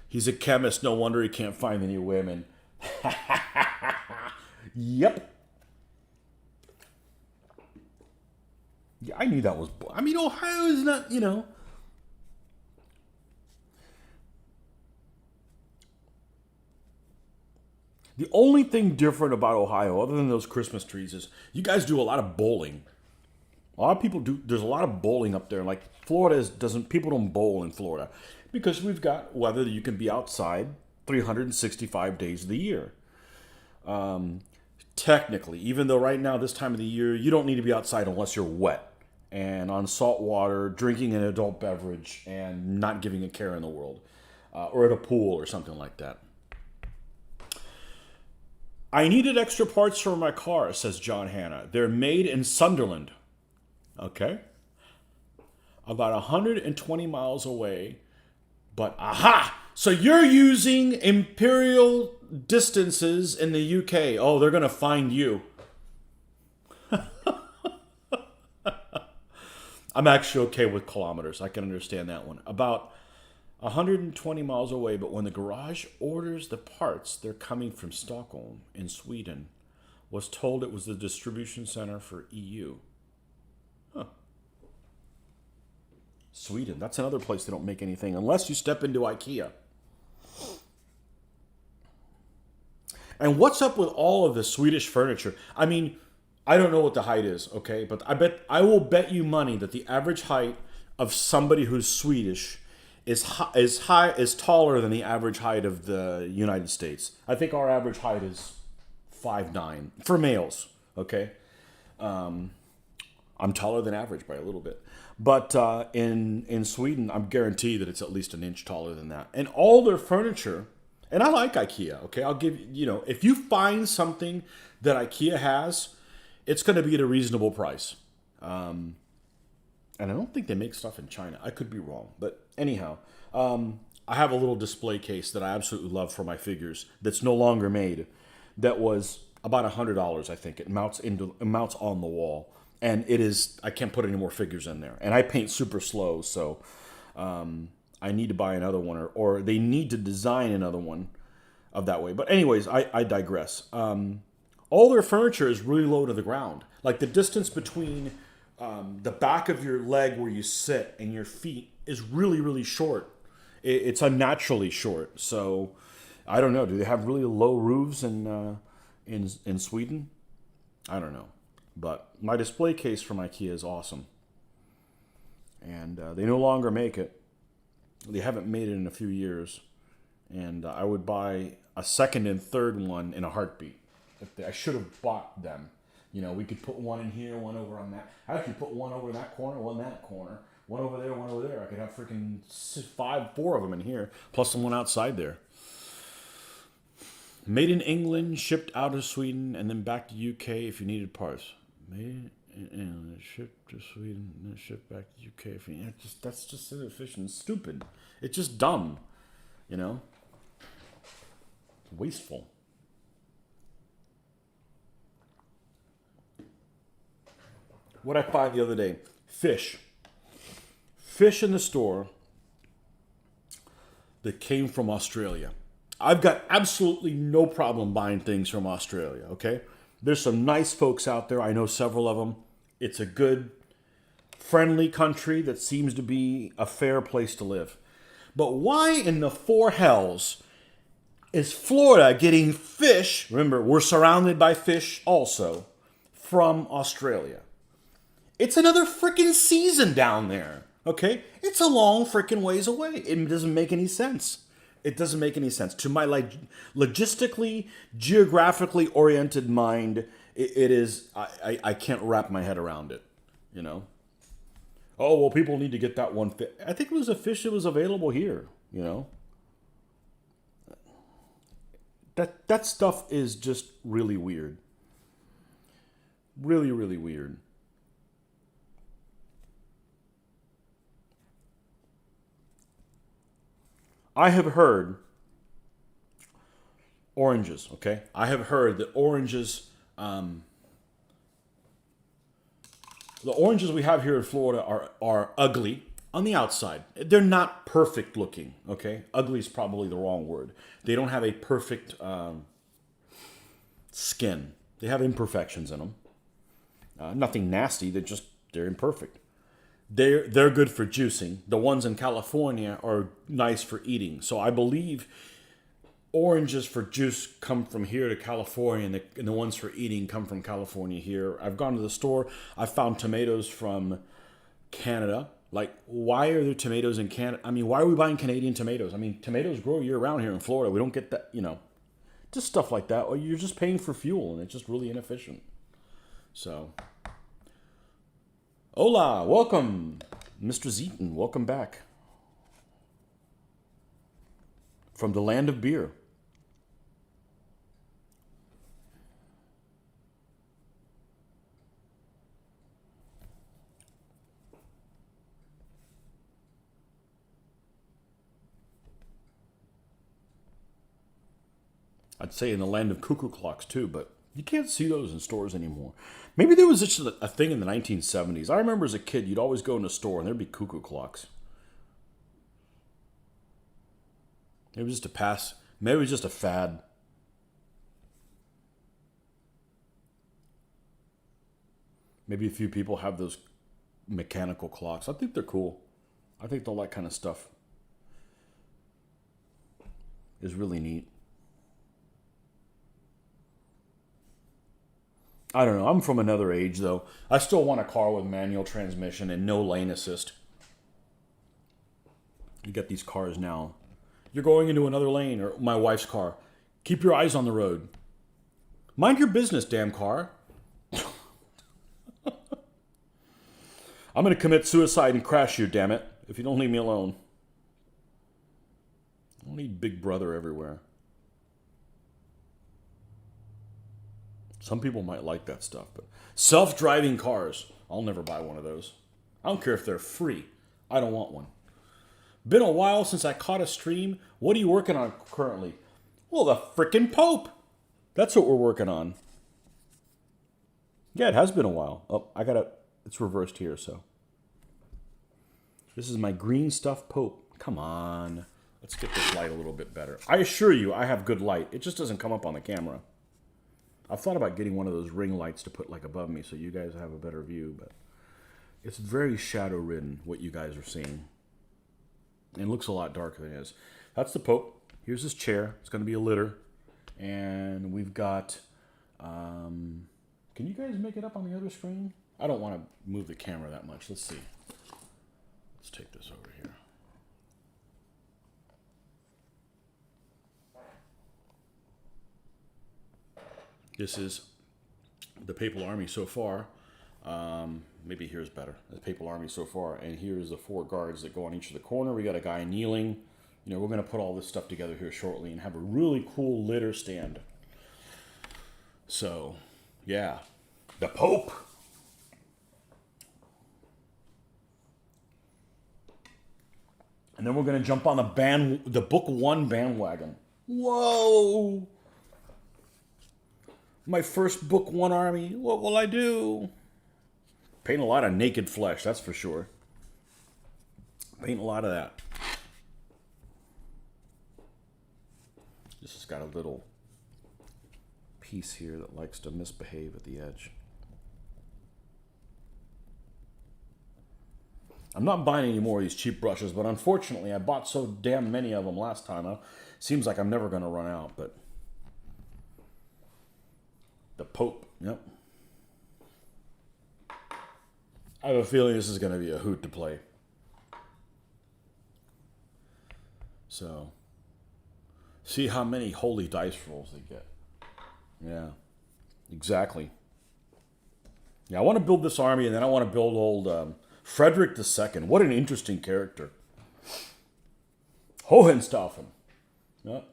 he's a chemist. No wonder he can't find any women. Yep. Yeah, I knew that was... I mean, Ohio is not, you know... The only thing different about Ohio, other than those Christmas trees, is you guys do a lot of bowling. A lot of people do. There's a lot of bowling up there. Like Florida doesn't. People don't bowl in Florida because we've got weather that you can be outside 365 days of the year. Technically, even though right now this time of the year you don't need to be outside unless you're wet and on salt water, drinking an adult beverage, and not giving a care in the world, or at a pool or something like that. I needed extra parts for my car, says John Hanna. They're made in Sunderland. Okay. About 120 miles away. But aha! So you're using imperial distances in the UK. Oh, they're going to find you. I'm actually okay with kilometers. I can understand that one. About 120 miles away, but when the garage orders the parts, they're coming from Stockholm in Sweden. Was told it was the distribution center for EU. Huh. Sweden, that's another place they don't make anything unless you step into IKEA. And what's up with all of the Swedish furniture? I mean, I don't know what the height is, okay? But I will bet you money that the average height of somebody who's Swedish is taller than the average height of the United States. I think our average height is 5'9" for males, okay? I'm taller than average by a little bit. But in Sweden, I'm guaranteed that it's at least an inch taller than that. And all their furniture, and I like IKEA, okay? I'll give you, if you find something that IKEA has, it's going to be at a reasonable price. And I don't think they make stuff in China. I could be wrong. But anyhow, I have a little display case that I absolutely love for my figures that's no longer made. That was about $100, I think. It mounts on the wall. And it is, I can't put any more figures in there. And I paint super slow, so I need to buy another one, or they need to design another one of that way. But anyways, I digress. All their furniture is really low to the ground. Like the distance between the back of your leg where you sit and your feet is really, really short. It's unnaturally short. So I don't know. Do they have really low roofs in Sweden? I don't know. But my display case from IKEA is awesome. And they no longer make it. They haven't made it in a few years. And I would buy a second and third one in a heartbeat. I should have bought them. We could put one in here, one over on that. I actually put one over in that corner, one in that corner, one over there, one over there. I could have freaking 4 of them in here, plus the one outside there. Made in England, shipped out of Sweden, and then back to UK if you needed parts. Made in England, shipped to Sweden, and then shipped back to UK if you needed. That's just inefficient, stupid. It's just dumb, wasteful. What I find the other day, fish in the store that came from Australia. I've got absolutely no problem buying things from Australia, okay? There's some nice folks out there. I know several of them. It's a good, friendly country that seems to be a fair place to live. But why in the four hells is Florida getting fish? Remember, we're surrounded by fish also from Australia. It's another freaking season down there, okay? It's a long freaking ways away. It doesn't make any sense. It doesn't make any sense. To my logistically, geographically oriented mind, it is, I can't wrap my head around it, Oh, well, people need to get that one fish. I think it was a fish that was available here, That stuff is just really weird. Really, really weird. I have heard oranges, okay? I have heard that oranges, the oranges we have here in Florida are ugly on the outside. They're not perfect looking, okay? Ugly is probably the wrong word. They don't have a perfect skin. They have imperfections in them. Nothing nasty, they're imperfect. They're good for juicing. The ones in California are nice for eating. So I believe oranges for juice come from here to California, and the ones for eating come from California here. I've gone to the store. I found tomatoes from Canada. Like, why are there tomatoes in Canada? I mean, why are we buying Canadian tomatoes? I mean, tomatoes grow year-round here in Florida. We don't get that, just stuff like that. Or you're just paying for fuel, and it's just really inefficient. So... Hola, welcome, Mr. Zeaton. Welcome back from the land of beer. I'd say in the land of cuckoo clocks too, but you can't see those in stores anymore. Maybe there was just a thing in the 1970s. I remember as a kid, you'd always go in a store and there'd be cuckoo clocks. Maybe it was just a pass. Maybe it was just a fad. Maybe a few people have those mechanical clocks. I think they're cool. I think all that kind of stuff is really neat. I don't know. I'm from another age, though. I still want a car with manual transmission and no lane assist. You get these cars now. You're going into another lane, or my wife's car. Keep your eyes on the road. Mind your business, damn car. I'm going to commit suicide and crash you, damn it, if you don't leave me alone. I don't need Big Brother everywhere. Some people might like that stuff, but self-driving cars, I'll never buy one of those. I don't care if they're free. I don't want one. Been a while since I caught a stream. What are you working on currently? Well, the frickin' Pope. That's what we're working on. Yeah, it has been a while. Oh, it's reversed here, so. This is my green stuff Pope. Come on. Let's get this light a little bit better. I assure you, I have good light. It just doesn't come up on the camera. I've thought about getting one of those ring lights to put like above me so you guys have a better view, but it's very shadow-ridden, what you guys are seeing. And it looks a lot darker than it is. That's the Pope. Here's his chair. It's going to be a litter. And we've got... can you guys make it up on the other screen? I don't want to move the camera that much. Let's see. Let's take this over here. This is the Papal Army so far. Maybe here's better. The Papal Army so far. And here's the 4 guards that go on each of the corner. We got a guy kneeling. You know, we're going to put all this stuff together here shortly and have a really cool litter stand. So, yeah. The Pope. And then we're going to jump on the Book 1 bandwagon. Whoa! My first Book 1 army. What will I do? Paint a lot of naked flesh, that's for sure. Paint a lot of that. This has got a little piece here that likes to misbehave at the edge. I'm not buying any more of these cheap brushes, but unfortunately I bought so damn many of them last time. Seems like I'm never going to run out, but... The Pope, yep. I have a feeling this is going to be a hoot to play. So, see how many holy dice rolls they get. Yeah, exactly. Yeah, I want to build this army, and then I want to build old Frederick II. What an interesting character. Hohenstaufen. Yep.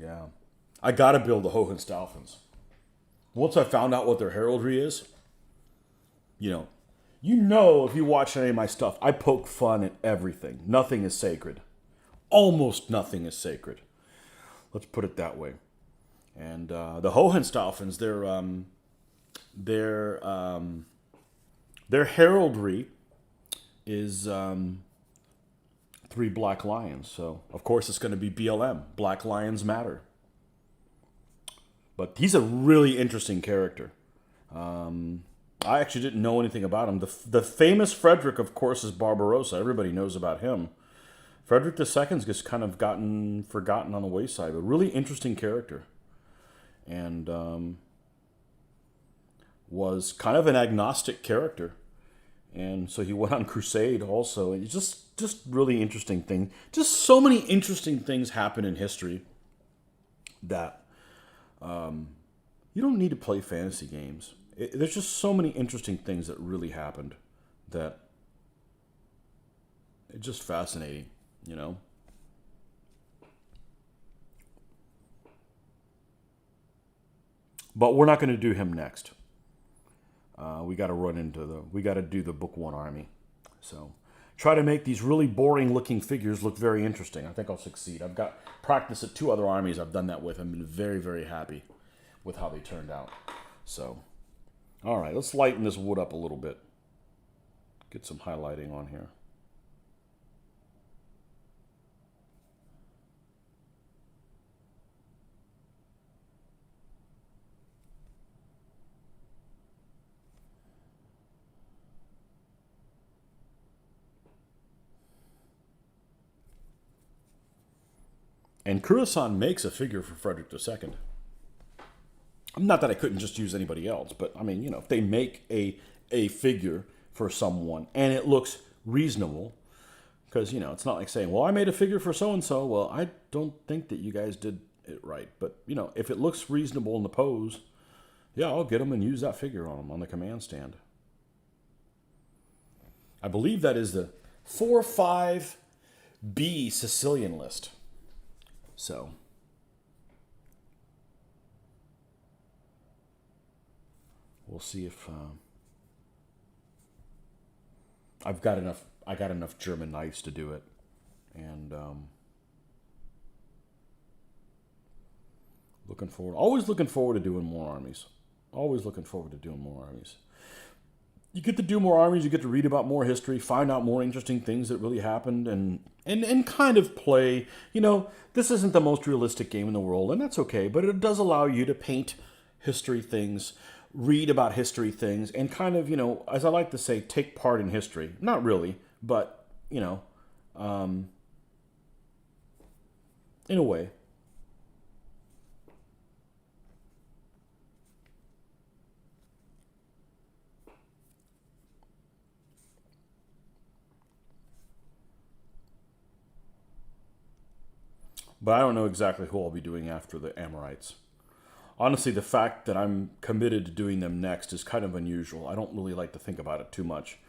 Yeah. I got to build the Hohenstaufens. Once I found out what their heraldry is, you know if you watch any of my stuff, I poke fun at everything. Nothing is sacred. Almost nothing is sacred. Let's put it that way. And the Hohenstaufens, their heraldry is 3 black lions. So, of course, it's going to be BLM. Black Lions Matter. But he's a really interesting character. I actually didn't know anything about him. The famous Frederick, of course, is Barbarossa. Everybody knows about him. Frederick II's just kind of gotten forgotten on the wayside. A really interesting character. And was kind of an agnostic character. And so he went on crusade also. And it's just really interesting thing. Just so many interesting things happen in history that you don't need to play fantasy games. There's just so many interesting things that really happened that it's just fascinating, you know? But we're not going to do him next. We got to do the Book 1 army. So try to make these really boring looking figures look very interesting. I think I'll succeed. I've got practice at 2 other armies I've done that with. I've been very, very happy with how they turned out. So, all right, let's lighten this wood up a little bit. Get some highlighting on here. And Kurosan makes a figure for Frederick II. Not that I couldn't just use anybody else, but I mean, if they make a figure for someone and it looks reasonable, because, it's not like saying, well, I made a figure for so-and-so. Well, I don't think that you guys did it right. But, if it looks reasonable in the pose, Yeah, I'll get them and use that figure on them on the command stand. I believe that is the 4-5B Sicilian list. So we'll see if I've got enough. I got enough German knights to do it, and looking forward. Always looking forward to doing more armies. Always looking forward to doing more armies. You get to do more armies. You get to read about more history, find out more interesting things that really happened, and kind of play. You know, this isn't the most realistic game in the world, and that's okay. But it does allow you to paint history things, read about history things, and kind of, you know, as I like to say, take part in history. Not really, but, you know, in a way. But I don't know exactly who I'll be doing after the Amorites. Honestly, the fact that I'm committed to doing them next is kind of unusual. I don't really like to think about it too much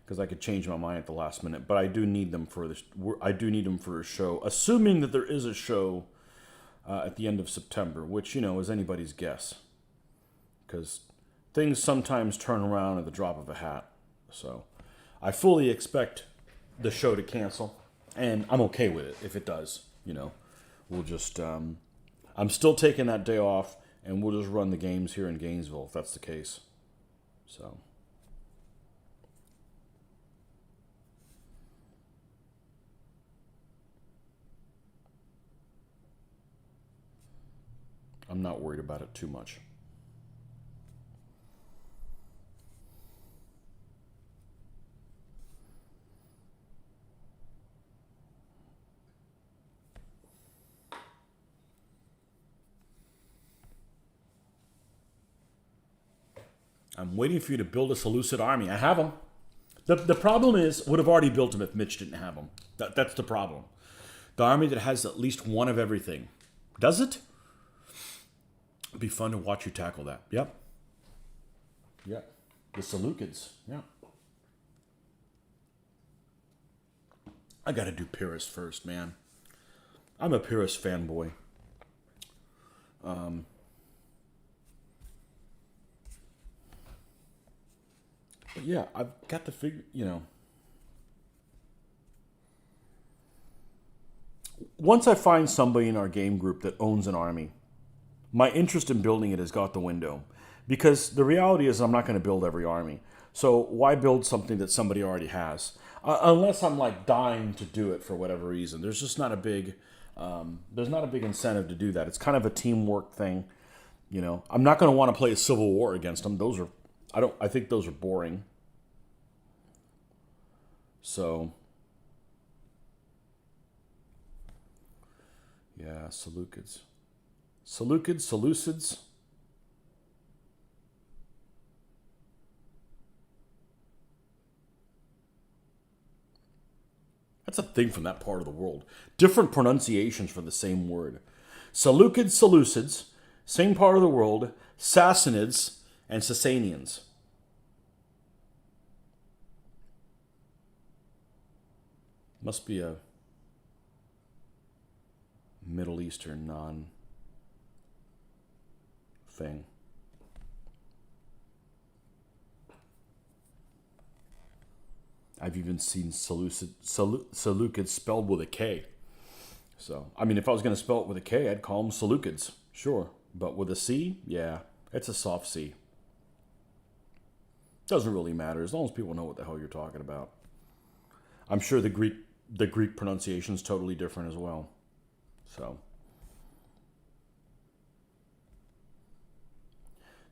because I could change my mind at the last minute. But I do need them for this. I do need them for a show, assuming that there is a show at the end of September, which, you know, is anybody's guess, because things sometimes turn around at the drop of a hat. So I fully expect the show to cancel, and I'm okay with it if it does. You know, we'll just. I'm still taking that day off, and we'll just run the games here in Gainesville if that's the case. So. I'm not worried about it too much. I'm waiting for you to build a Seleucid army. I have them. The problem is, would have already built them if Mitch didn't have them. That's the problem. The army that has at least one of everything. Does it? It'd be fun to watch you tackle that. Yep. Yep. The Seleucids. Yeah. I gotta do Pyrrhus first, man. I'm a Pyrrhus fanboy. But yeah, I've got to figure, you know. Once I find somebody in our game group that owns an army, my interest in building it has got the window. Because the reality is I'm not going to build every army. So why build something that somebody already has? Unless I'm like dying to do it for whatever reason. There's just not a big, there's not a big incentive to do that. It's kind of a teamwork thing. You know, I'm not going to want to play a civil war against them. Those are, I think those are boring. So, yeah, Seleucids. Seleucids. That's a thing from that part of the world. Different pronunciations for the same word. Seleucids, same part of the world. Sassanids and Sasanians. Must be a Middle Eastern thing. I've even seen Seleucids spelled with a K. So, I mean, if I was going to spell it with a K, I'd call them Seleucids. Sure. But with a C, yeah, it's a soft C. Doesn't really matter as long as people know what the hell you're talking about. I'm sure the Greek pronunciation is totally different as well. So.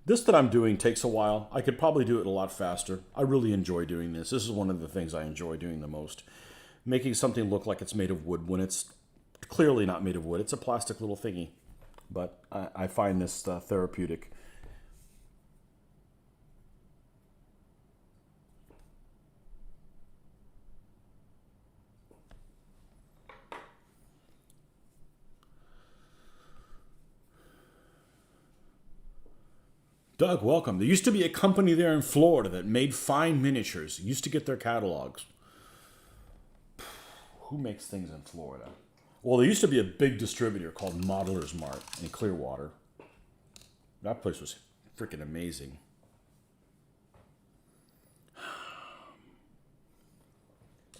This that I'm doing takes a while. I could probably do it a lot faster. I really enjoy doing this. This is one of the things I enjoy doing the most. Making something look like it's made of wood when it's clearly not made of wood. It's a plastic little thingy. But I find this therapeutic. Doug, welcome. There used to be a company there in Florida that made fine miniatures. Used to get their catalogs. Who makes things in Florida? Well, there used to be a big distributor called Modeler's Mart in Clearwater. That place was freaking amazing.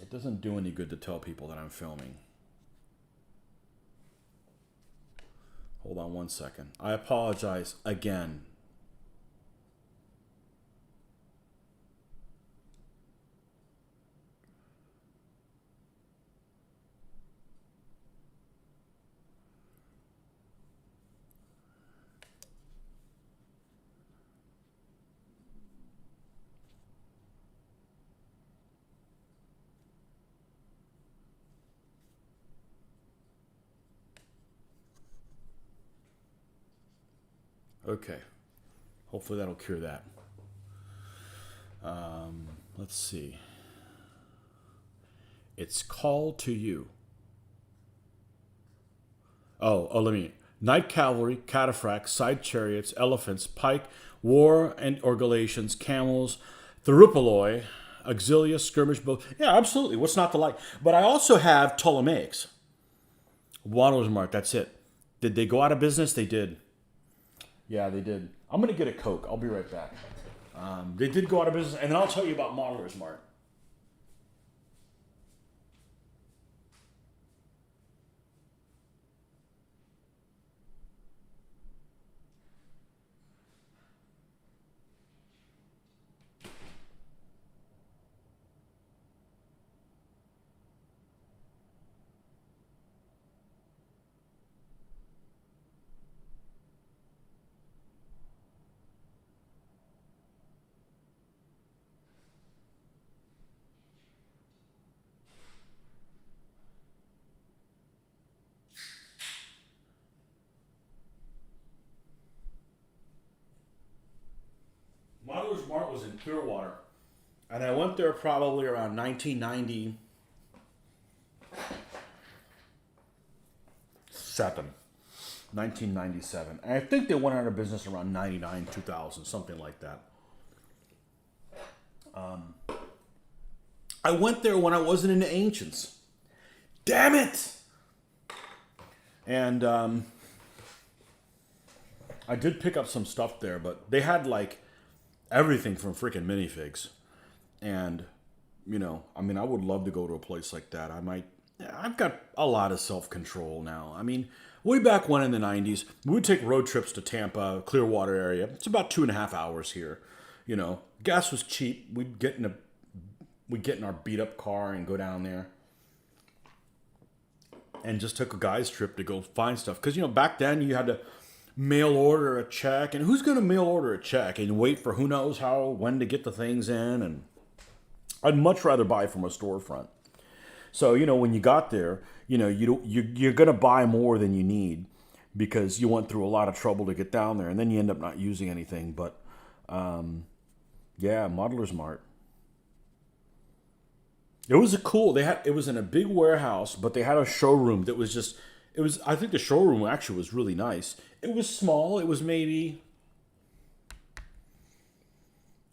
It doesn't do any good to tell people that I'm filming. Hold on one second. I apologize again. Okay. Hopefully that'll cure that. Let's see. It's Call to You. Let me. Night cavalry, cataphracts, side chariots, elephants, pike, war and Galatians, camels, theropoloi, auxilia, skirmish bow. Yeah, absolutely. What's not to like? But I also have Ptolemaics. Waddler's Mark, that's it. Did they go out of business? They did. Yeah, they did. I'm going to get a Coke. I'll be right back. They did go out of business, and then I'll tell you about Modeler's Mart. Modeler's Mart was in Clearwater, and I went there probably around 1997. And I think they went out of business around 99, 2000, something like that. I went there when I wasn't into Ancients. Damn it! And I did pick up some stuff there, but they had like everything from freaking minifigs. And, I would love to go to a place like that. I've got a lot of self-control now. Way back when in the 90s, we would take road trips to Tampa, Clearwater area. It's about 2.5 hours here. Gas was cheap. We'd get in our beat up car and go down there. And just took a guy's trip to go find stuff. Because, back then you had to mail order a check. And who's going to mail order a check and wait for who knows when to get the things in? And I'd much rather buy from a storefront. So, when you got there, you're going to buy more than you need because you went through a lot of trouble to get down there. And then you end up not using anything. But, Modeler's Mart. It was it was in a big warehouse, but they had a showroom that was I think the showroom actually was really nice. It was small. It was maybe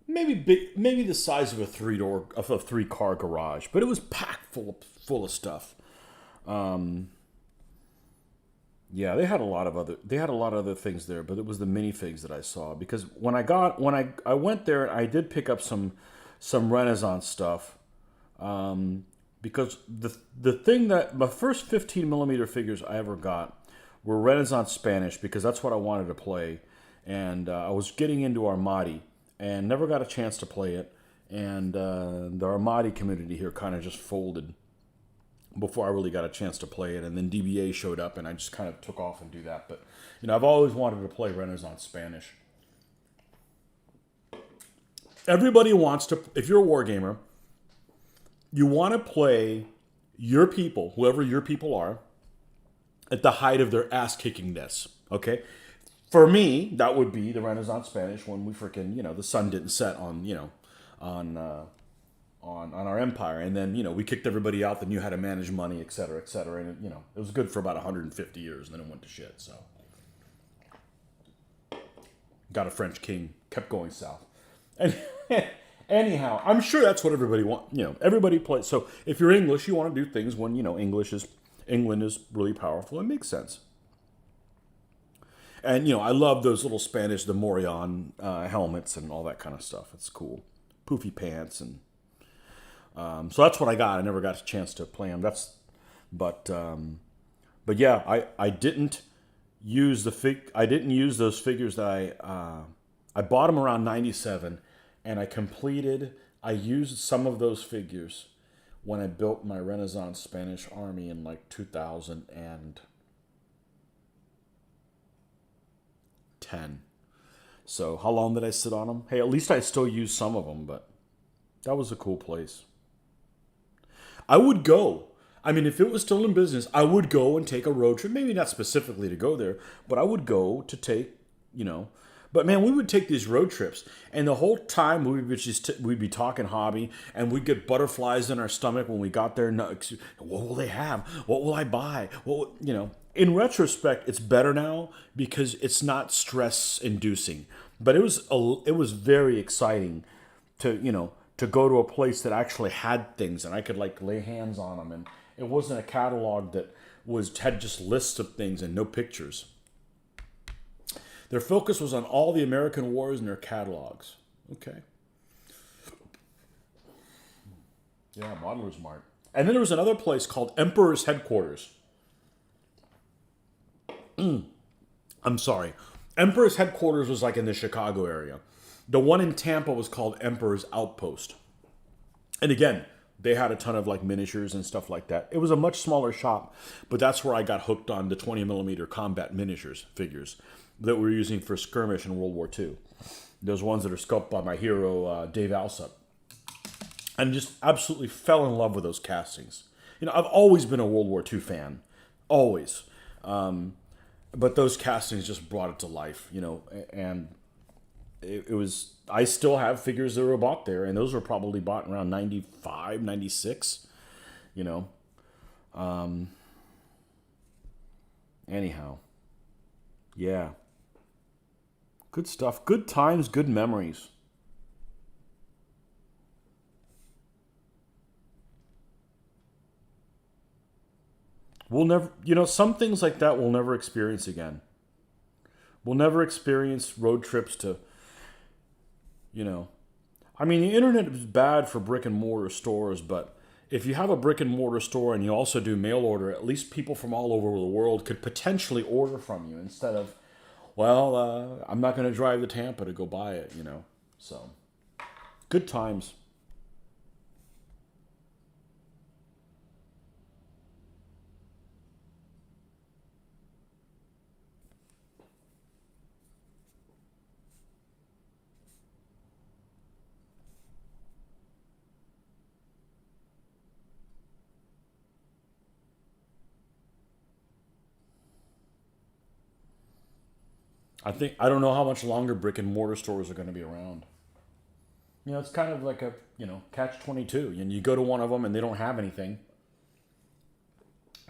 big, maybe the size of a 3-car garage, but it was packed full of stuff. They had a lot of other things there, but it was the minifigs that I saw because when I went there, I did pick up some Renaissance stuff. Because the thing that my first 15 millimeter figures I ever got were Renaissance Spanish because that's what I wanted to play, and I was getting into Armati and never got a chance to play it, and the Armati community here kind of just folded before I really got a chance to play it, and then DBA showed up and I just kind of took off and do that. But I've always wanted to play Renaissance Spanish. Everybody wants to, if you're a wargamer, you want to play your people, whoever your people are, at the height of their ass-kickingness, okay? For me, that would be the Renaissance Spanish when we freaking, the sun didn't set on our empire. And then, we kicked everybody out that knew how to manage money, et cetera, et cetera. And, it was good for about 150 years, and then it went to shit, so. got a French king, kept going south. And anyhow, I'm sure that's what everybody wants. Everybody plays. So if you're English, you want to do things when England is really powerful. It makes sense. And I love those little Spanish, the Morion helmets and all that kind of stuff. It's cool, poofy pants, and so that's what I got. I never got a chance to play them. But yeah, I didn't use I didn't use those figures that I bought them around '97, and I used some of those figures when I built my Renaissance Spanish army in like 2010. So how long did I sit on them? Hey, at least I still use some of them, but that was a cool place. I would go. I mean, if it was still in business, I would go and take a road trip. Maybe not specifically to go there, but I would go to take. But man, we would take these road trips, and the whole time we'd be talking hobby, and we'd get butterflies in our stomach when we got there. No, what will they have? What will I buy? In retrospect, it's better now because it's not stress inducing. But it was very exciting to go to a place that actually had things, and I could like lay hands on them, and it wasn't a catalog that had just lists of things and no pictures. Their focus was on all the American wars and their catalogs. Okay. Yeah, Modeler's Mart. And then there was another place called Emperor's Headquarters. I'm sorry. Emperor's Headquarters was like in the Chicago area. The one in Tampa was called Emperor's Outpost. And again, they had a ton of like miniatures and stuff like that. It was a much smaller shop, but that's where I got hooked on the 20 millimeter combat miniatures figures that we were using for skirmish in World War II. Those ones that are sculpted by my hero, Dave Alsop. And just absolutely fell in love with those castings. I've always been a World War II fan. Always. But those castings just brought it to life, and it was, I still have figures that were bought there, and those were probably bought around 95, 96, anyhow. Yeah. Good stuff. Good times, good memories. We'll never, some things like that we'll never experience again. We'll never experience road trips to, I mean, the internet is bad for brick and mortar stores, but if you have a brick and mortar store and you also do mail order, at least people from all over the world could potentially order from you instead of, I'm not going to drive to Tampa to go buy it, So, good times. I don't know how much longer brick and mortar stores are going to be around. It's kind of like a, catch 22. And you go to one of them and they don't have anything.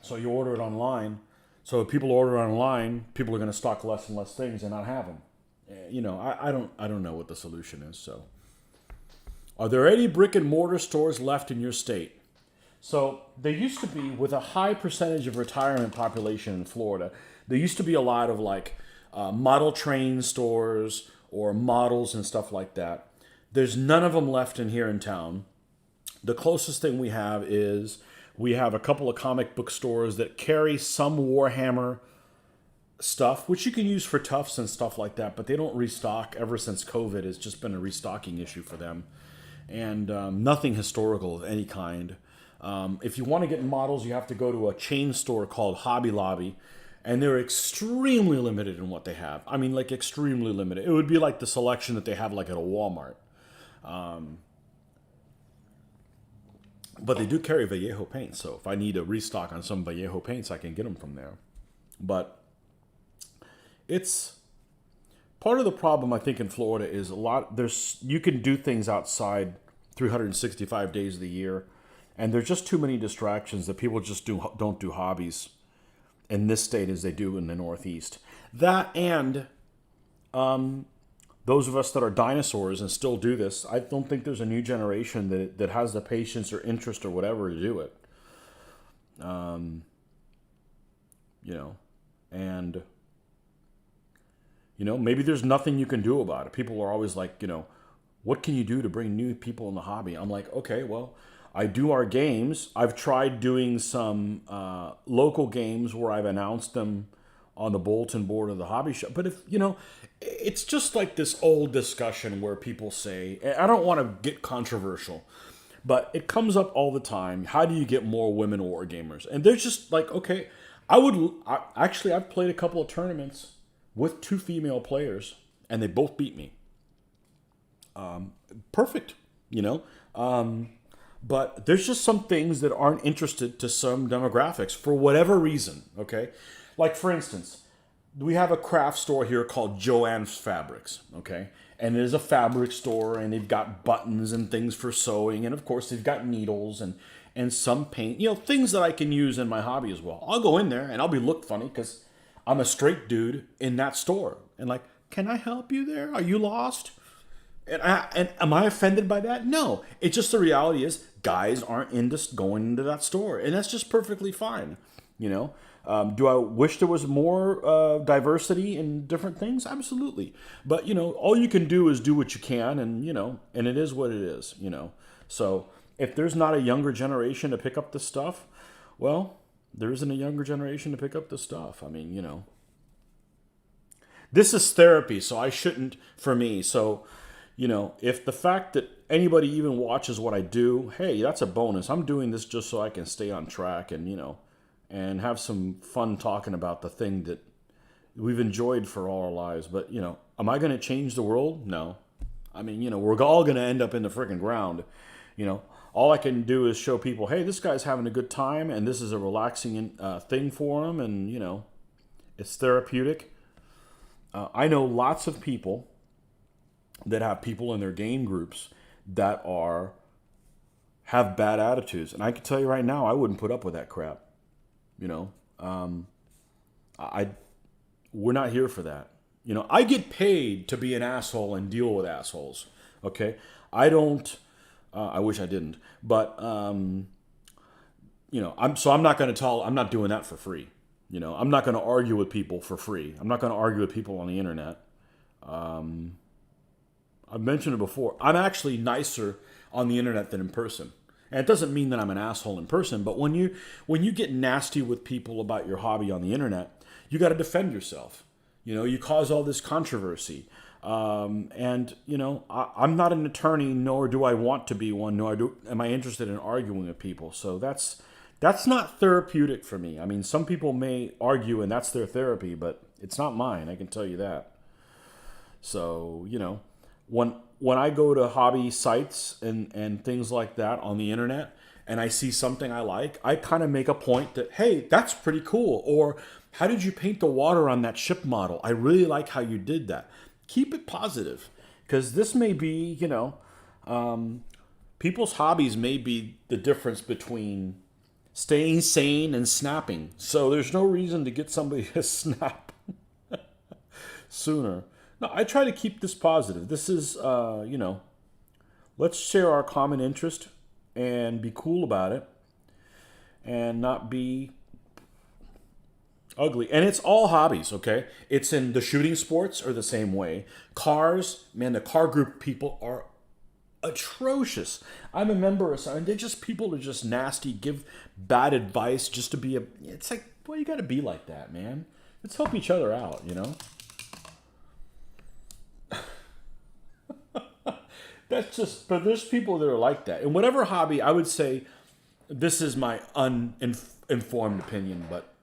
So you order it online. So if people order online, people are going to stock less and less things and not have them. I don't know what the solution is. So, are there any brick and mortar stores left in your state? So there used to be, with a high percentage of retirement population in Florida, there used to be a lot of like model train stores or models and stuff like that. There's none of them left in here in town. The closest thing we have is we have a couple of comic book stores that carry some Warhammer stuff, which you can use for Tufts and stuff like that, but they don't restock. Ever since COVID, it's just been a restocking issue for them. And nothing historical of any kind. If you want to get models, you have to go to a chain store called Hobby Lobby, and they're extremely limited in what they have. I mean, like extremely limited. It would be like the selection that they have like at a Walmart. But they do carry Vallejo paints, so if I need a restock on some Vallejo paints, I can get them from there. But it's part of the problem, I think, in Florida is you can do things outside 365 days of the year, and there's just too many distractions that people just don't do hobbies in this state as they do in the Northeast. That and those of us that are dinosaurs and still do this, I don't think there's a new generation that has the patience or interest or whatever to do it. You know, and, maybe there's nothing you can do about it. People are always like, what can you do to bring new people in the hobby? I'm like, okay, well, I do our games. I've tried doing some local games where I've announced them on the bulletin board of the hobby shop. But it's just like this old discussion where people say, and I don't want to get controversial, but it comes up all the time. How do you get more women war gamers? And they're just like, okay, I've played a couple of tournaments with 2 female players, and they both beat me. Perfect, but there's just some things that aren't interested to some demographics for whatever reason, okay? Like, for instance, we have a craft store here called Joanne's Fabrics, okay? And it is a fabric store, and they've got buttons and things for sewing, and of course they've got needles and some paint, things that I can use in my hobby as well. I'll go in there and I'll be looked funny because I'm a straight dude in that store. And like, can I help you there? Are you lost? And am I offended by that? No. It's just the reality is guys aren't into going into that store. And that's just perfectly fine. Do I wish there was more diversity in different things? Absolutely. But, all you can do is do what you can. And, and it is what it is, So if there's not a younger generation to pick up this stuff, well, there isn't a younger generation to pick up this stuff. I mean, this is therapy, so I shouldn't, for me. So, if the fact that anybody even watches what I do, hey, that's a bonus. I'm doing this just so I can stay on track and, and have some fun talking about the thing that we've enjoyed for all our lives. But, am I going to change the world? No. I mean, we're all going to end up in the freaking ground. All I can do is show people, hey, this guy's having a good time, and this is a relaxing thing for him, and, it's therapeutic. I know lots of people that have people in their game groups that have bad attitudes. And I can tell you right now, I wouldn't put up with that crap. We're not here for that. I get paid to be an asshole and deal with assholes. Okay. I don't, I wish I didn't, but, I'm not doing that for free. I'm not going to argue with people for free. I'm not going to argue with people on the internet. I've mentioned it before. I'm actually nicer on the internet than in person. And it doesn't mean that I'm an asshole in person, but when you get nasty with people about your hobby on the internet, you got to defend yourself. You cause all this controversy. I'm not an attorney, nor do I want to be one, am I interested in arguing with people. So that's not therapeutic for me. I mean, some people may argue and that's their therapy, but it's not mine. I can tell you that. So, when I go to hobby sites and things like that on the internet and I see something I like, I kind of make a point that, hey, that's pretty cool. Or how did you paint the water on that ship model? I really like how you did that. Keep it positive, because this may be, people's hobbies may be the difference between staying sane and snapping. So there's no reason to get somebody to snap sooner. No, I try to keep this positive. This is, let's share our common interest and be cool about it and not be ugly. And it's all hobbies, okay? It's in the shooting sports are the same way. Cars, man, the car group people are atrocious. I'm a member of some, and they're just people are just nasty, give bad advice just to be it's like, well, you got to be like that, man. Let's help each other out, That's just, but there's people that are like that. In whatever hobby, I would say, this is my uninformed opinion, but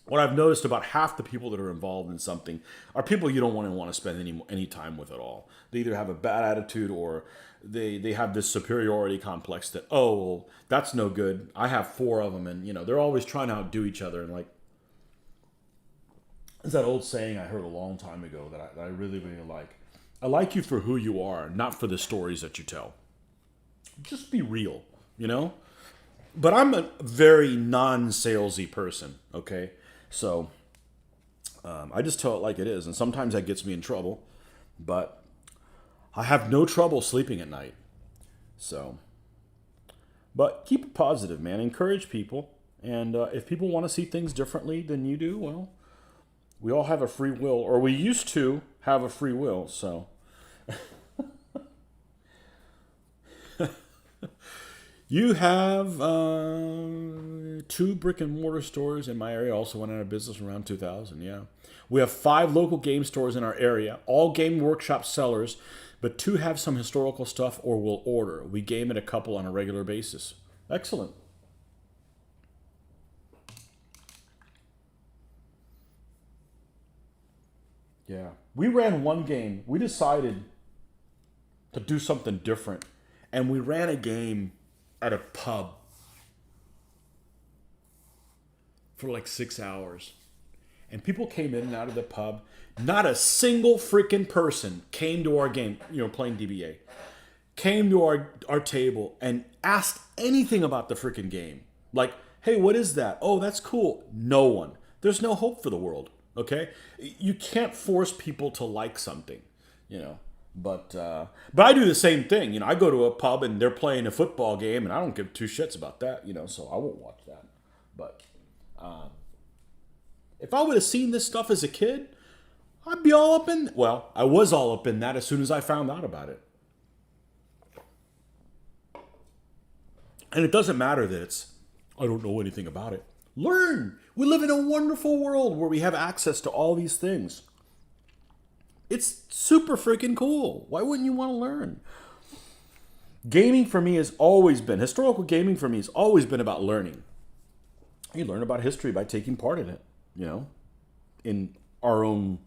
what I've noticed about half the people that are involved in something are people you don't want to spend any time with at all. They either have a bad attitude or they have this superiority complex that, oh, well, that's no good. I have 4 of them, and they're always trying to outdo each other. And like, there's that old saying I heard a long time ago that I really, really like. I like you for who you are, not for the stories that you tell. Just be real, But I'm a very non-salesy person, okay? So I just tell it like it is, and sometimes that gets me in trouble. But I have no trouble sleeping at night. So, but keep it positive, man. Encourage people. And if people want to see things differently than you do, well, we all have a free will, or we used to have a free will. So, you have 2 brick and mortar stores in my area. Also went out of business around 2000. Yeah, we have 5 local game stores in our area, all Game Workshop sellers, but 2 have some historical stuff or will order. We game at a couple on a regular basis. Excellent. Yeah, we ran one game. We decided to do something different, and we ran a game at a pub for like 6 hours. And people came in and out of the pub. Not a single freaking person came to our game, playing DBA, came to our table and asked anything about the freaking game. Like, hey, what is that? Oh, that's cool. No one. There's no hope for the world, okay? You can't force people to like something, But I do the same thing. I go to a pub and they're playing a football game and I don't give 2 shits about that, so I won't watch that. But if I would have seen this stuff as a kid, I'd be all up in... Well, I was all up in that as soon as I found out about it. And it doesn't matter that I don't know anything about it. Learn! We live in a wonderful world where we have access to all these things. It's super freaking cool. Why wouldn't you want to learn? Gaming for me has always been... Historical gaming for me has always been about learning. You learn about history by taking part in it, in our own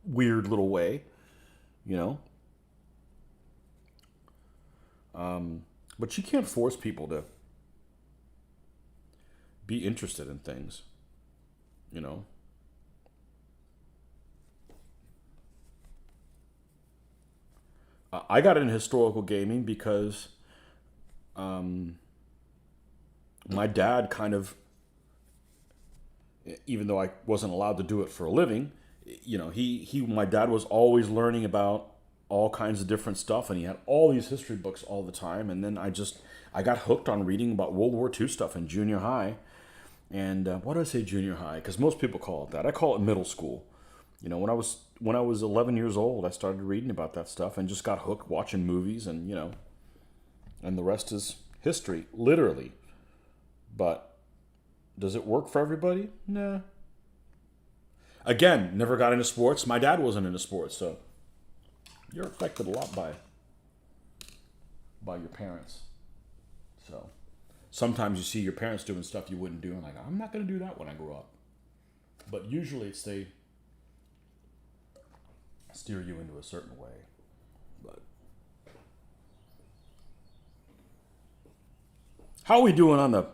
weird little way, But you can't force people to be interested in things, I got into historical gaming because my dad kind of, even though I wasn't allowed to do it for a living, my dad was always learning about all kinds of different stuff, and he had all these history books all the time. And then I got hooked on reading about World War II stuff in junior high. And why do I say junior high? Because most people call it that. I call it middle school. When I was 11 years old, I started reading about that stuff and just got hooked watching movies, and and the rest is history, literally. But does it work for everybody? Nah. Again, never got into sports. My dad wasn't into sports, so you're affected a lot by your parents. So sometimes you see your parents doing stuff you wouldn't do, and like, I'm not going to do that when I grow up. But usually it's they steer you into a certain way. But how are we doing on the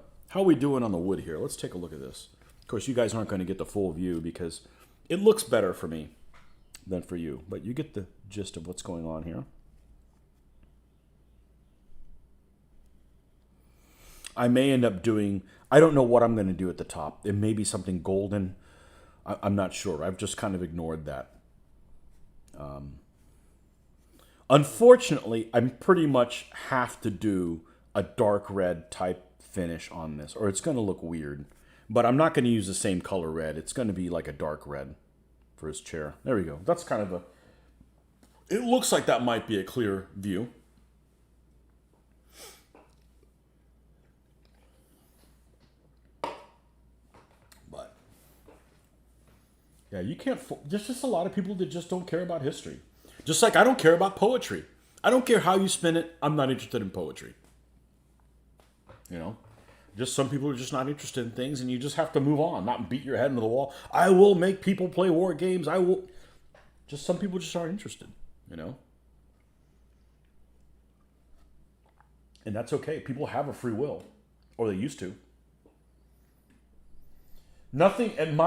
wood here? Let's take a look at this. Of course, you guys aren't going to get the full view because it looks better for me than for you, but you get the gist of what's going on here. I may end up doing, I don't know what I'm going to do at the top. It may be something golden. I'm not sure. I've just kind of ignored that. Unfortunately, I pretty much have to do a dark red type finish on this, or it's going to look weird. But I'm not going to use the same color red. It's going to be like a dark red for his chair. There we go. That's kind of it looks like that might be a clear view. But yeah, you can't, there's just a lot of people that just don't care about history. Just like I don't care about poetry. I don't care how you spin it. I'm not interested in poetry. Just some people are just not interested in things, and you just have to move on, not beat your head into the wall. I will make people play war games. I will. Just some people just aren't interested, And that's okay. People have a free will, or they used to. Nothing and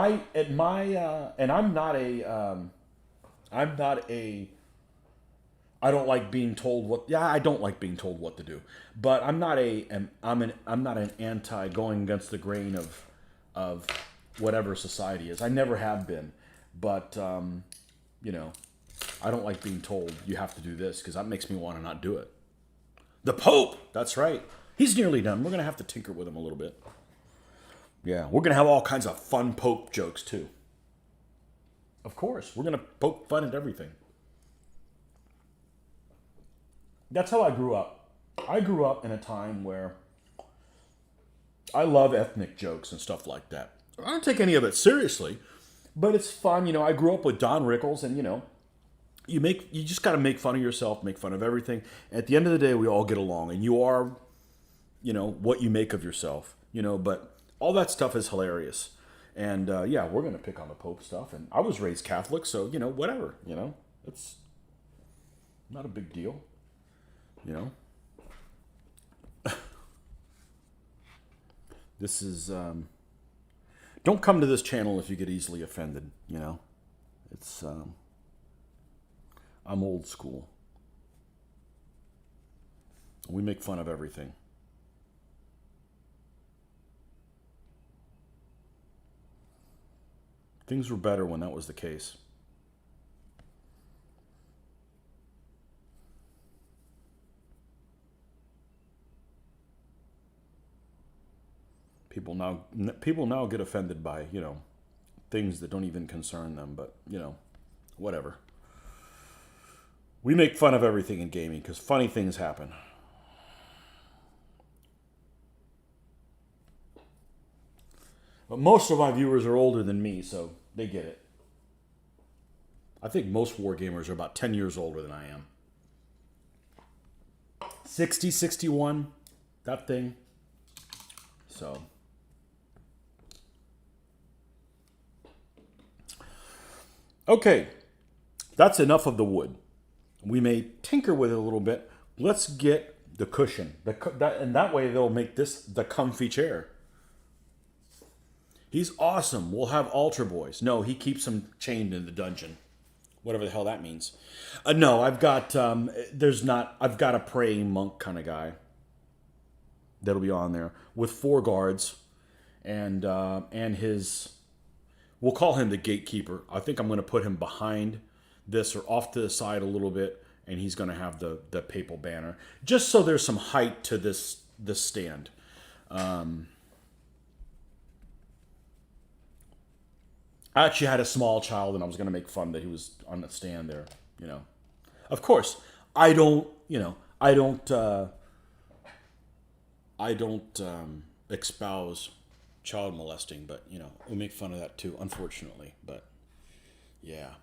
I don't like being told what. Yeah, I don't like being told what to do. But I'm not an anti going against the grain of whatever society is. I never have been. But I don't like being told you have to do this because that makes me want to not do it. The Pope, that's right. He's nearly done. We're going to have to tinker with him a little bit. Yeah, we're going to have all kinds of fun Pope jokes too. Of course, we're going to poke fun at everything. That's how I grew up. I grew up in a time where I love ethnic jokes and stuff like that. I don't take any of it seriously, but it's fun. You know, I grew up with Don Rickles, and you just got to make fun of yourself, make fun of everything. At the end of the day, we all get along, and you are, what you make of yourself. But all that stuff is hilarious. And yeah, we're gonna pick on the Pope stuff. And I was raised Catholic, so whatever. It's not a big deal. This is. Don't come to this channel if you get easily offended. It's. I'm old school. We make fun of everything. Things were better when that was the case. People now get offended by, things that don't even concern them, but, whatever. We make fun of everything in gaming because funny things happen. But most of my viewers are older than me, so they get it. I think most war gamers are about 10 years older than I am. 60, 61, that thing. So. Okay, that's enough of the wood. We may tinker with it a little bit. Let's get the cushion. And that way they'll make this the comfy chair. He's awesome. We'll have altar boys. No, he keeps them chained in the dungeon. Whatever the hell that means. No, I've got I've got a praying monk kind of guy that'll be on there with 4 guards and his, we'll call him the gatekeeper. I think I'm going to put him behind this or off to the side a little bit, and he's going to have the papal banner just so there's some height to this stand. I actually had a small child, and I was going to make fun that he was on the stand there. Of course, I don't espouse child molesting, but we make fun of that too, unfortunately. But yeah,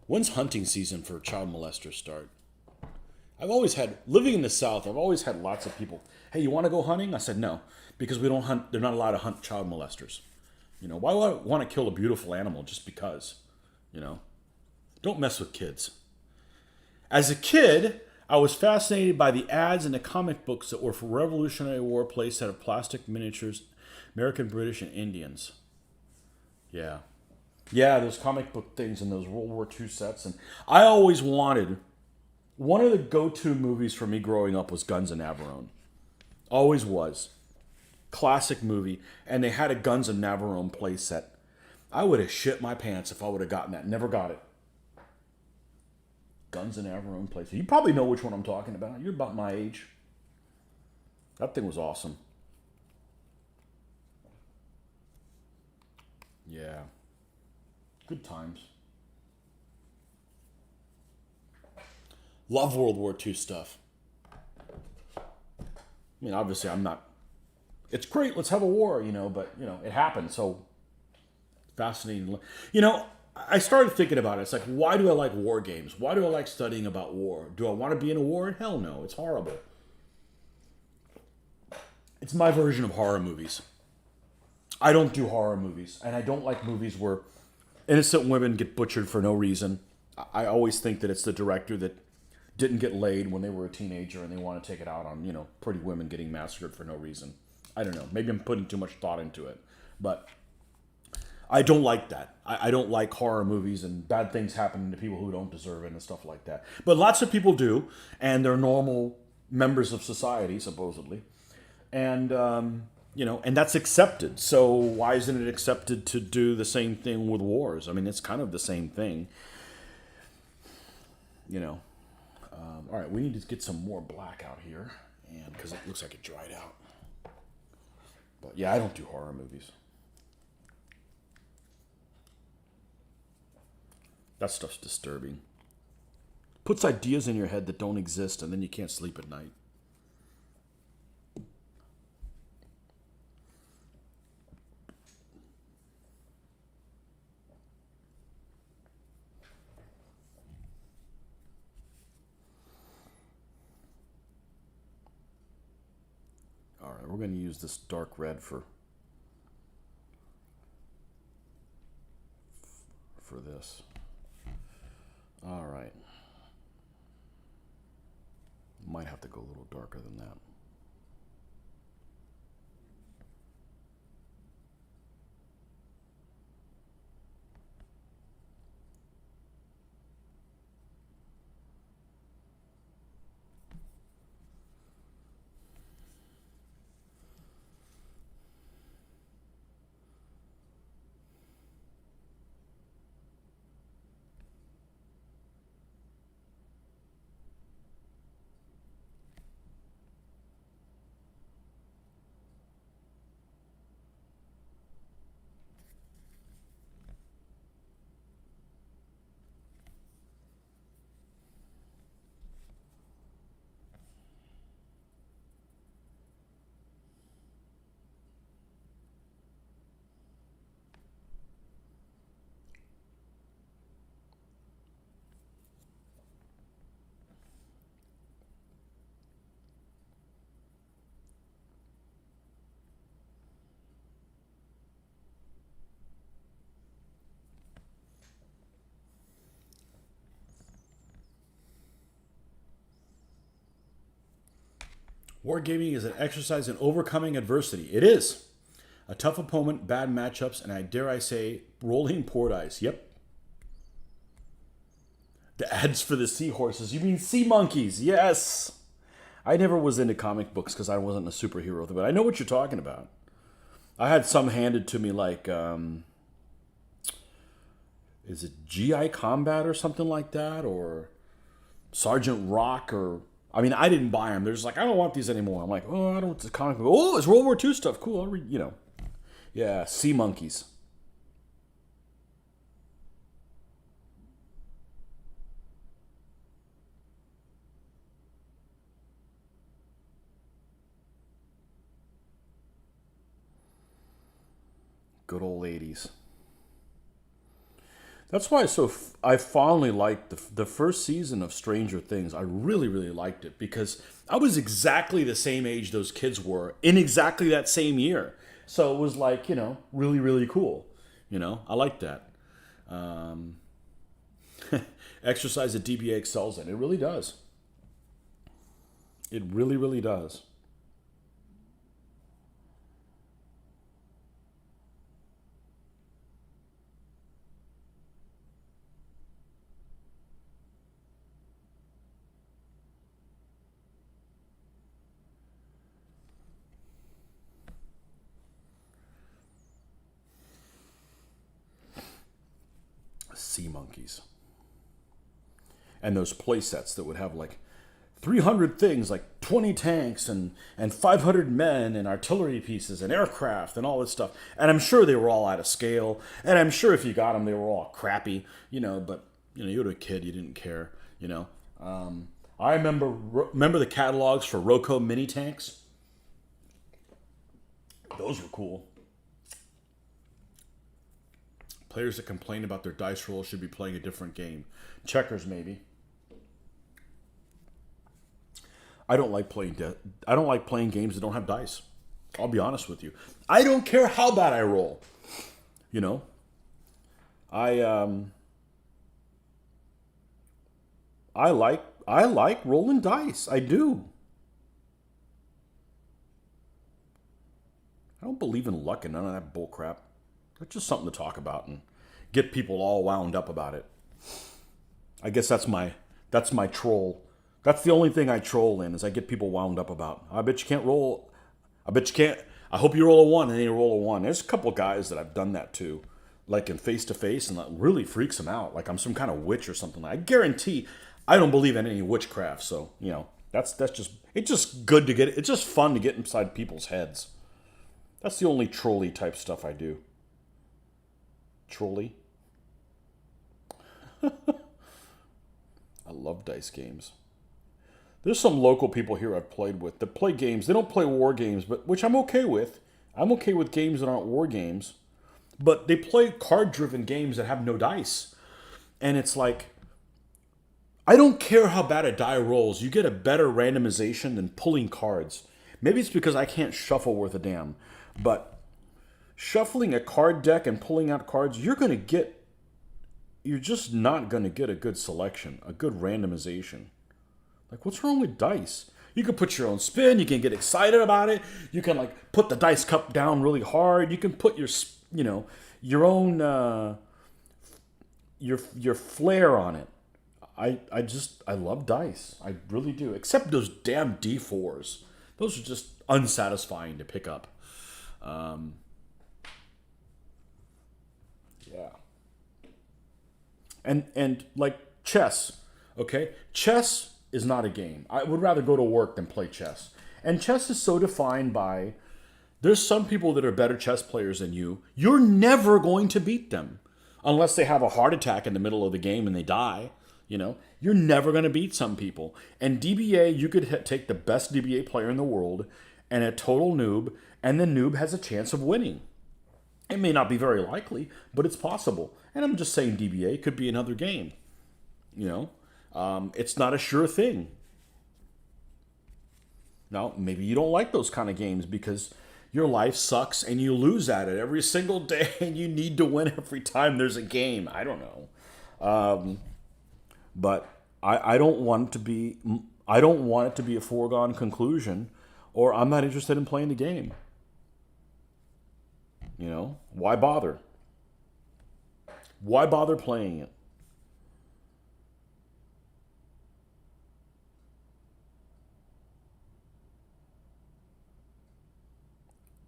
when's hunting season for child molesters start? Living in the South, I've always had lots of people, hey, you want to go hunting? I said no, because we don't hunt. They're not allowed to hunt child molesters. Why would I want to kill a beautiful animal just because? Don't mess with kids. As a kid, I was fascinated by the ads in the comic books that were for Revolutionary War plays out of plastic miniatures, American, British, and Indians. Yeah. Yeah, those comic book things and those World War II sets. And I always wanted, one of the go-to movies for me growing up was Guns of Navarone. Always was. Classic movie, and they had a Guns of Navarone play set. I would have shit my pants if I would have gotten that. Never got it. Guns of Navarone play set. You probably know which one I'm talking about. You're about my age. That thing was awesome. Yeah. Good times. Love World War II stuff. I mean, obviously I'm not, it's great, let's have a war, but, it happened, so fascinating. I started thinking about it. It's like, why do I like war games? Why do I like studying about war? Do I want to be in a war? Hell no, it's horrible. It's my version of horror movies. I don't do horror movies, and I don't like movies where innocent women get butchered for no reason. I always think that it's the director that didn't get laid when they were a teenager and they want to take it out on, pretty women getting massacred for no reason. I don't know. Maybe I'm putting too much thought into it. But I don't like that. I don't like horror movies and bad things happening to people who don't deserve it and stuff like that. But lots of people do, and they're normal members of society, supposedly. And, and that's accepted. So why isn't it accepted to do the same thing with wars? I mean, it's kind of the same thing. you know. All right, we need to get some more black out here, and because it looks like it dried out. But yeah, I don't do horror movies. That stuff's disturbing. Puts ideas in your head that don't exist, and then you can't sleep at night. All right, we're going to use this dark red for this. All right. Might have to go a little darker than that. Wargaming is an exercise in overcoming adversity. It is. A tough opponent, bad matchups, and I dare I say, rolling poor dice. Yep. The ads for the seahorses. You mean sea monkeys? Yes. I never was into comic books because I wasn't a superhero, but I know what you're talking about. I had some handed to me like, is it GI Combat or something like that? Or Sergeant Rock or... I mean, I didn't buy them. They're just like, I don't want these anymore. I'm like, oh, I don't want this comic book. Oh, it's World War II stuff. Cool. I'll read, you know. Yeah, sea monkeys. Good old 80s. That's why I fondly liked the first season of Stranger Things. I really, really liked it because I was exactly the same age those kids were in exactly that same year. So it was like, you know, really, really cool. You know, I like that. Um, Exercise that DBA excels in. It really does. It really, really does. Sea monkeys. And those play sets that would have like 300 things, like 20 tanks and 500 men and artillery pieces and aircraft and all this stuff. And I'm sure they were all out of scale. And I'm sure if you got them, they were all crappy, you know, but, you know, you were a kid, you didn't care, you know. I remember the catalogs for Roco mini tanks. Those were cool. Players that complain about their dice rolls should be playing a different game. Checkers, maybe. I don't like I don't like playing games that don't have dice. I'll be honest with you. I don't care how bad I roll. You know, I I like rolling dice. I do. I don't believe in luck and none of that bull crap. It's just something to talk about and get people all wound up about it. I guess that's my troll. That's the only thing I troll in is I get people wound up about. I bet you can't roll. I bet you can't. I hope you roll a one and then you roll a one. There's a couple guys that I've done that to, like in face to face, and that really freaks them out. Like I'm some kind of witch or something. I guarantee I don't believe in any witchcraft, so that's just it's just good to get. It's just fun to get inside people's heads. That's the only trolley type stuff I do. Trolley. I love dice games. There's some local people here I've played with that play games. They don't play war games, but which I'm okay with. I'm okay with games that aren't war games, but they play card-driven games that have no dice. And it's like, I don't care how bad a die rolls. You get a better randomization than pulling cards. Maybe it's because I can't shuffle worth a damn, but shuffling a card deck and pulling out cards, you're just not going to get a good selection, a good randomization. Like, what's wrong with dice? You can put your own spin. You can get excited about it. You can like put the dice cup down really hard. You can put your own your flair on it. I love dice. I really do. Except those damn D4s. Those are just unsatisfying to pick up. Yeah. And like chess, okay? Chess is not a game. I would rather go to work than play chess. And chess is so defined by there's some people that are better chess players than you. You're never going to beat them unless they have a heart attack in the middle of the game and they die. You're never going to beat some people. And DBA, you could take the best DBA player in the world and a total noob, and the noob has a chance of winning. It may not be very likely, but it's possible. And I'm just saying DBA could be another game. It's not a sure thing. Now, maybe you don't like those kind of games because your life sucks and you lose at it every single day and you need to win every time there's a game. I don't know. But I don't want it to be. I don't want it to be a foregone conclusion, or I'm not interested in playing the game. Why bother? Why bother playing it?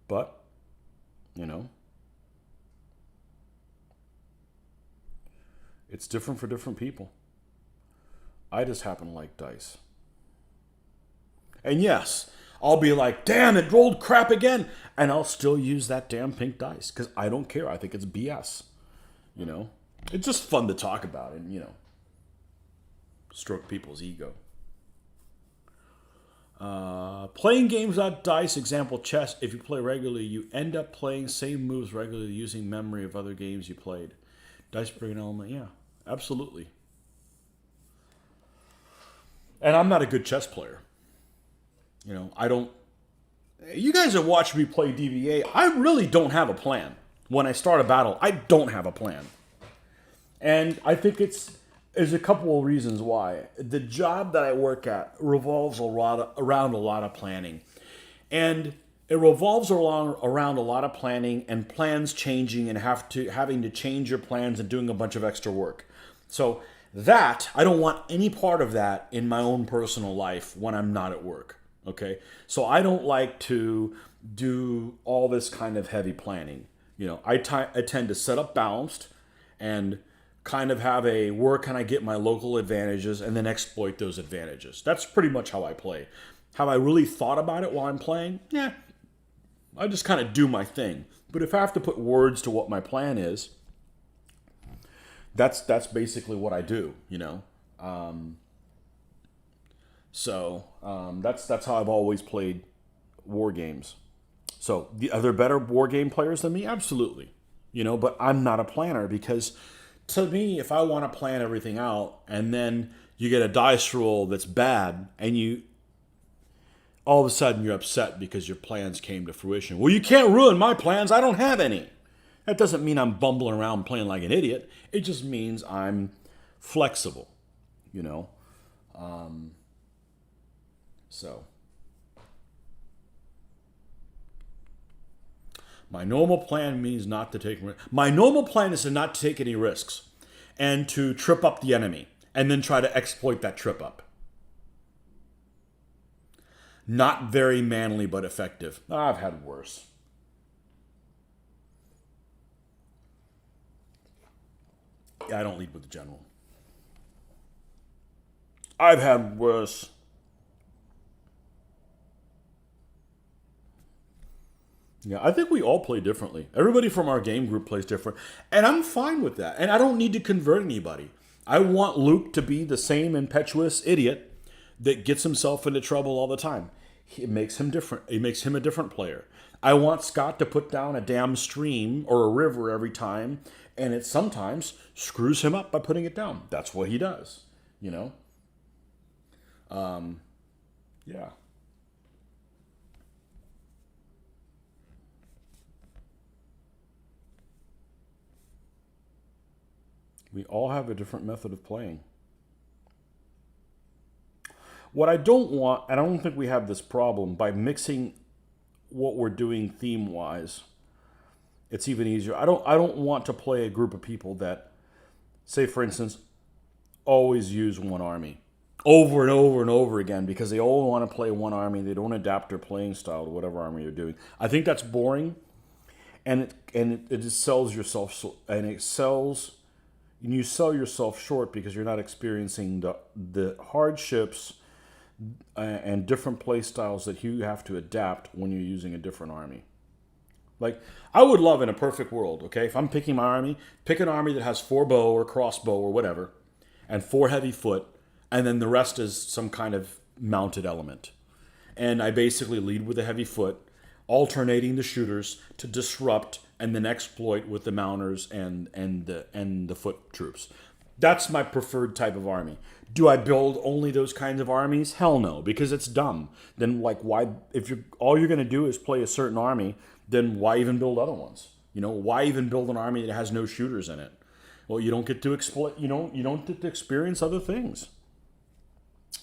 But, it's different for different people. I just happen to like dice. And yes, I'll be like, damn, it rolled crap again. And I'll still use that damn pink dice because I don't care. I think it's BS. It's just fun to talk about and, stroke people's ego. Playing games without dice, example chess, if you play regularly, you end up playing same moves regularly using memory of other games you played. Dice bring an element, yeah, absolutely. And I'm not a good chess player. I don't. You guys have watched me play DBA. I really don't have a plan. When I start a battle, I don't have a plan. And I think there's a couple of reasons why. The job that I work at revolves around a lot of planning. And it revolves around a lot of planning and plans changing and having to change your plans and doing a bunch of extra work. So that, I don't want any part of that in my own personal life when I'm not at work. Okay? So I don't like to do all this kind of heavy planning. I tend to set up balanced and kind of have a where can I get my local advantages and then exploit those advantages. That's pretty much how I play. Have I really thought about it while I'm playing? Yeah. I just kind of do my thing. But if I have to put words to what my plan is, that's basically what I do, that's how I've always played war games. So, are there better war game players than me? Absolutely. But I'm not a planner because to me, if I want to plan everything out and then you get a dice roll that's bad and all of a sudden you're upset because your plans came to fruition. Well, you can't ruin my plans. I don't have any. That doesn't mean I'm bumbling around playing like an idiot. It just means I'm flexible, So, my normal plan means not to take. My normal plan is to not take any risks, and to trip up the enemy, and then try to exploit that trip up. Not very manly, but effective. I've had worse. Yeah, I don't lead with the general. I've had worse. Yeah, I think we all play differently. Everybody from our game group plays different. And I'm fine with that. And I don't need to convert anybody. I want Luke to be the same impetuous idiot that gets himself into trouble all the time. It makes him different. It makes him a different player. I want Scott to put down a damn stream or a river every time, and it sometimes screws him up by putting it down. That's what he does, you know? Yeah. We all have a different method of playing. What I don't want, and I don't think we have this problem, by mixing what we're doing theme wise, it's even easier. I don't want to play a group of people that, say for instance, always use one army over and over and over again because they all want to play one army. They don't adapt their playing style to whatever army you're doing. I think that's boring, and it just sells yourself and it sells and you sell yourself short because you're not experiencing the hardships and different play styles that you have to adapt when you're using a different army. Like, I would love in a perfect world, okay, if I'm picking my army, pick an army that has 4 bow or crossbow or whatever, and 4 heavy foot, and then the rest is some kind of mounted element. And I basically lead with the heavy foot, alternating the shooters to disrupt and then exploit with the mounters and the foot troops. That's my preferred type of army. Do I build only those kinds of armies? Hell no, because it's dumb. Then like why if you're all you're going to do is play a certain army, then why even build other ones? You know, why even build an army that has no shooters in it? Well, you don't get to exploit, you don't get to experience other things,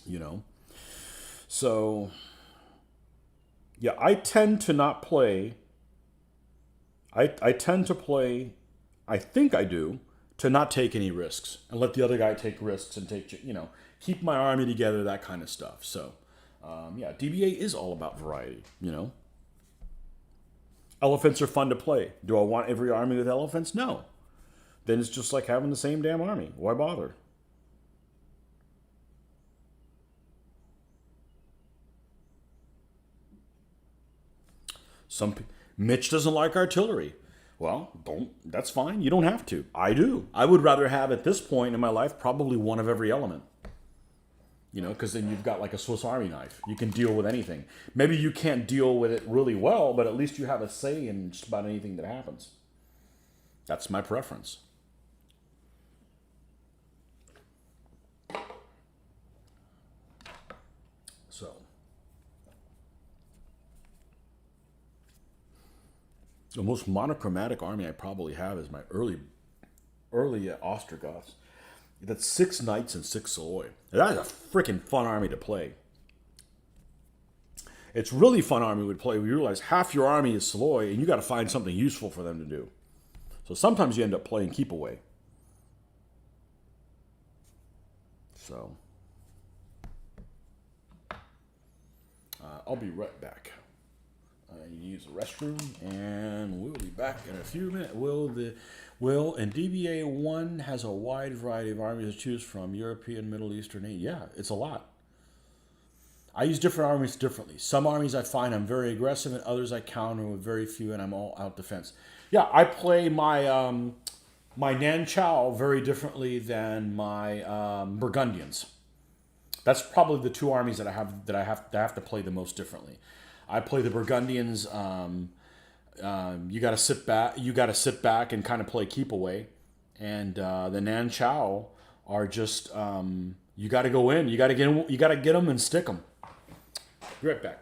you know. So, yeah, I tend to not play I tend to play, I think I do, to not take any risks and let the other guy take risks and keep my army together, that kind of stuff. So, yeah, DBA is all about variety, you know. Elephants are fun to play. Do I want every army with elephants? No. Then it's just like having the same damn army. Why bother? Some Mitch doesn't like artillery. Well, don't. That's fine. You don't have to. I do. I would rather have at this point in my life probably one of every element. You know, because then you've got like a Swiss Army knife. You can deal with anything. Maybe you can't deal with it really well, but at least you have a say in just about anything that happens. That's my preference. So, the most monochromatic army I probably have is my early Ostrogoths. That's 6 knights and 6 Savoy. That is a freaking fun army to play. It's really fun army to play. You realize half your army is Savoy, and you got to find something useful for them to do. So sometimes you end up playing keep away. So I'll be right back. I need to use the restroom, and we'll be back in a few minutes. Will and DBA 1 has a wide variety of armies to choose from: European, Middle Eastern. Yeah, it's a lot. I use different armies differently. Some armies I find I'm very aggressive, and others I counter with very few, and I'm all out defense. Yeah, I play my Nan Chow very differently than my Burgundians. That's probably the two armies that I have to play the most differently. I play the Burgundians. You got to sit back. You got to sit back and kind of play keep away, and the Nan Chow are just you got to go in. You got to get 'em, you got to get them and stick them. Be right back.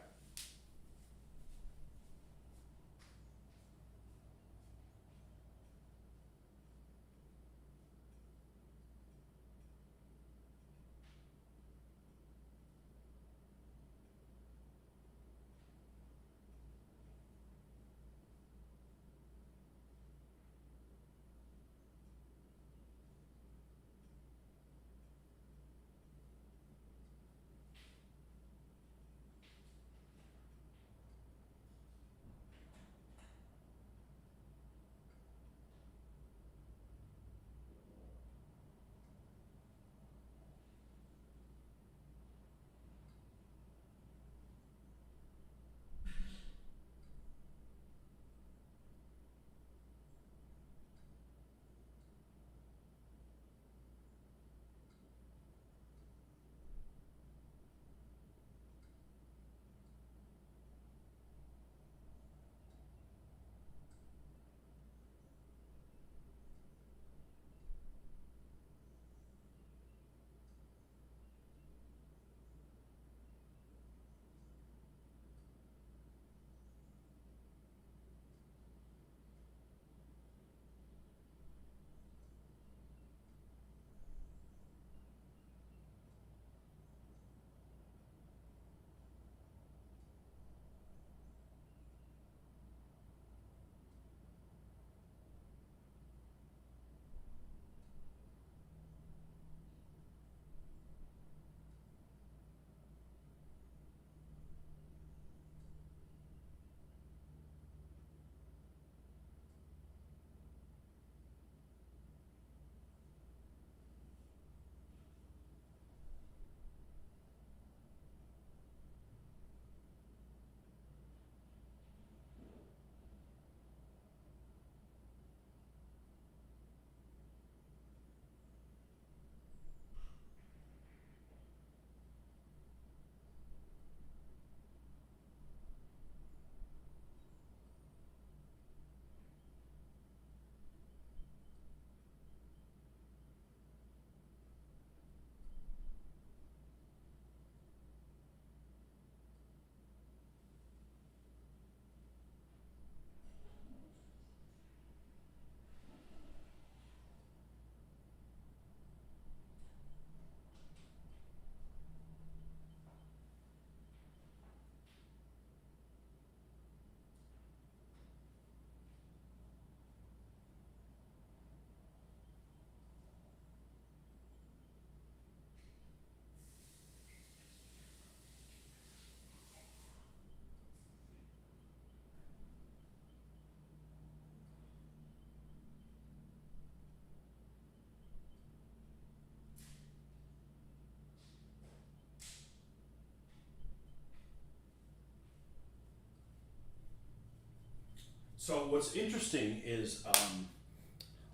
So what's interesting is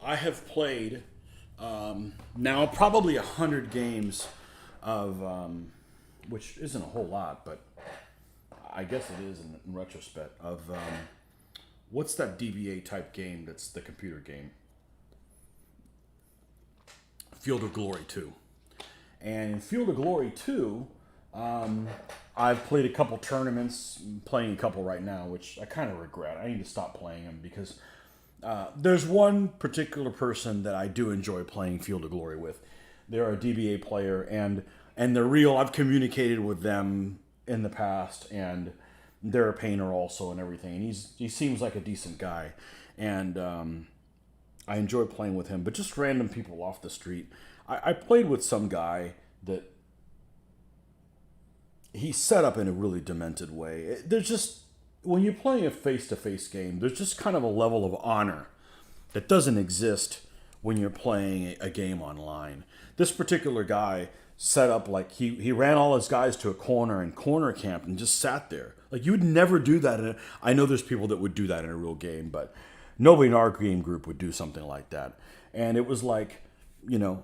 I have played now probably 100 games of, which isn't a whole lot, but I guess it is in retrospect, of what's that DBA type game that's the computer game? Field of Glory 2. And in Field of Glory 2, I've played a couple tournaments, playing a couple right now, which I kind of regret. I need to stop playing them because there's one particular person that I do enjoy playing Field of Glory with. They're a DBA player, and they're real. I've communicated with them in the past, and they're a painter also and everything. And he seems like a decent guy, and I enjoy playing with him. But just random people off the street. I played with some guy that he's set up in a really demented way. There's just, when you're playing a face-to-face game, there's just kind of a level of honor that doesn't exist when you're playing a game online. This particular guy set up like he ran all his guys to a corner and corner camped and just sat there. Like, you would never do that. I know there's people that would do that in a real game, but nobody in our game group would do something like that. And it was like,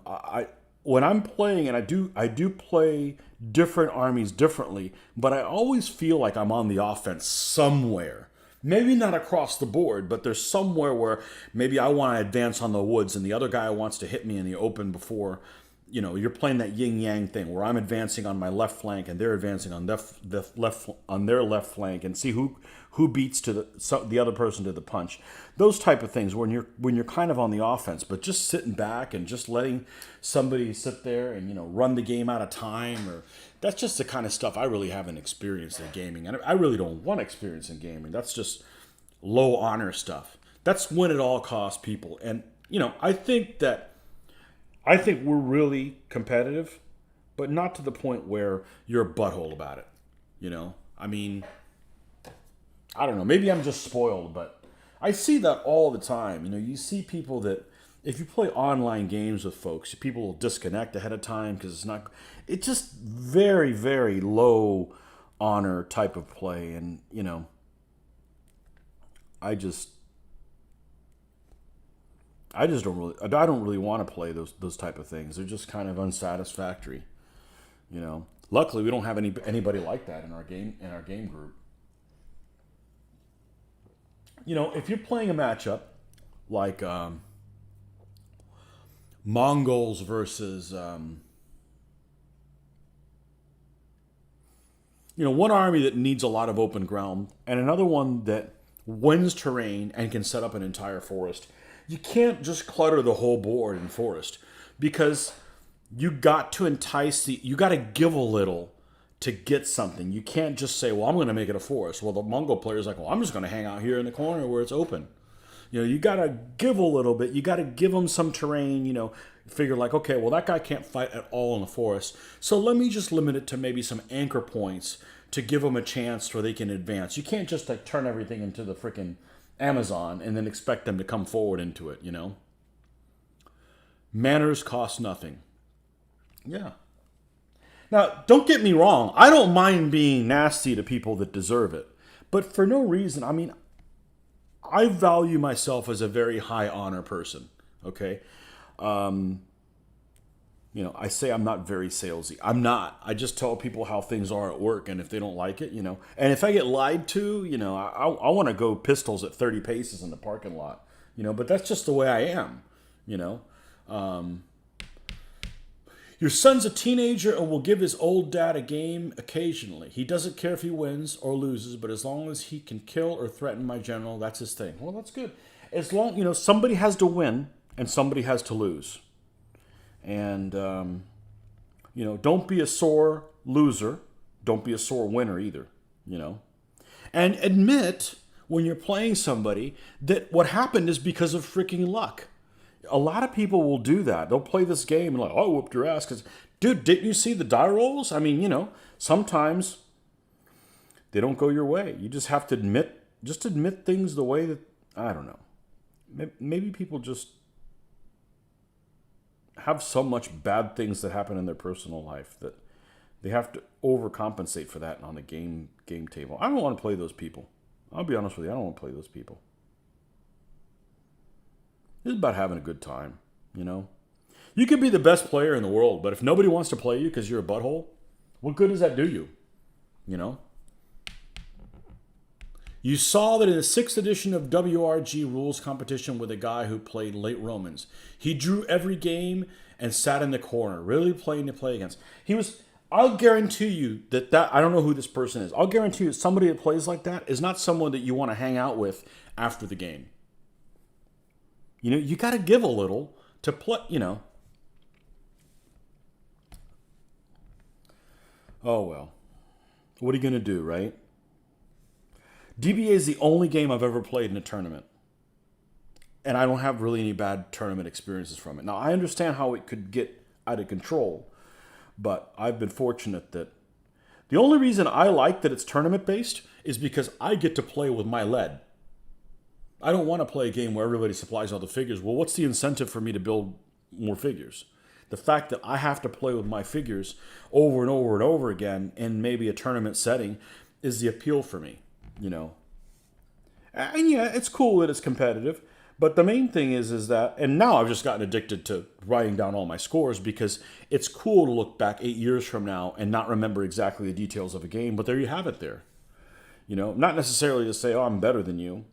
I when I'm playing, and I do play different armies differently, but I always feel like I'm on the offense somewhere. Maybe not across the board, but there's somewhere where maybe I want to advance on the woods and the other guy wants to hit me in the open before, you're playing that yin yang thing where I'm advancing on my left flank and they're advancing on their left flank, and see who beats the other person to the punch. Those type of things when you're kind of on the offense, but just sitting back and just letting somebody sit there and run the game out of time, or that's just the kind of stuff I really haven't experienced in gaming, and I really don't want experience in gaming. That's just low honor stuff. That's win at all costs people, and I think we're really competitive, but not to the point where you're a butthole about it. I mean, I don't know. Maybe I'm just spoiled, but I see that all the time. You see people that, if you play online games with folks, people will disconnect ahead of time because it's just very, very low honor type of play. And, I just I don't really want to play those type of things. They're just kind of unsatisfactory. Luckily we don't have anybody like that in our game group. If you're playing a matchup like Mongols versus one army that needs a lot of open ground and another one that wins terrain and can set up an entire forest, you can't just clutter the whole board in forest, because you got to you got to give a little to get something. You can't just say, well, I'm going to make it a forest. Well, the Mongol player's like, well, I'm just going to hang out here in the corner where it's open. You got to give a little bit. You got to give them some terrain, figure like, okay, well, that guy can't fight at all in the forest, so let me just limit it to maybe some anchor points to give them a chance where they can advance. You can't just like turn everything into the freaking Amazon and then expect them to come forward into it, Manners cost nothing. Yeah. Now, don't get me wrong. I don't mind being nasty to people that deserve it. But for no reason. I mean, I value myself as a very high honor person. Okay? I say I'm not very salesy. I'm not. I just tell people how things are at work, and if they don't like it, And if I get lied to, I want to go pistols at 30 paces in the parking lot, But that's just the way I am, Your son's a teenager and will give his old dad a game occasionally. He doesn't care if he wins or loses, but as long as he can kill or threaten my general, that's his thing. Well, that's good. As long, somebody has to win and somebody has to lose. And, don't be a sore loser. Don't be a sore winner either, And admit when you're playing somebody that what happened is because of freaking luck. A lot of people will do that. They'll play this game and like, oh, I whooped your ass. Because, dude, didn't you see the die rolls? I mean, sometimes they don't go your way. You just have to admit things the way that, I don't know. Maybe people just have so much bad things that happen in their personal life that they have to overcompensate for that on the game table. I don't want to play those people. I'll be honest with you. I don't want to play those people. It's about having a good time, you know? You could be the best player in the world, but if nobody wants to play you because you're a butthole, what good does that do you? You know? You saw that in the 6th edition of WRG rules competition with a guy who played late Romans. He drew every game and sat in the corner, really playing to play against. I'll guarantee you that I don't know who this person is. I'll guarantee you somebody that plays like that is not someone that you want to hang out with after the game. You know, you got to give a little to play, you know. Oh, well. What are you going to do, right? DBA is the only game I've ever played in a tournament. And I don't have really any bad tournament experiences from it. Now, I understand how it could get out of control, but I've been fortunate that the only reason I like that it's tournament-based is because I get to play with my lead. I don't want to play a game where everybody supplies all the figures. Well, what's the incentive for me to build more figures? The fact that I have to play with my figures over and over and over again in maybe a tournament setting is the appeal for me, you know. And yeah, it's cool that it's competitive, but the main thing is that, and now I've just gotten addicted to writing down all my scores because it's cool to look back 8 years from now and not remember exactly the details of a game, but there you have it there. You know, not necessarily to say, oh, I'm better than you,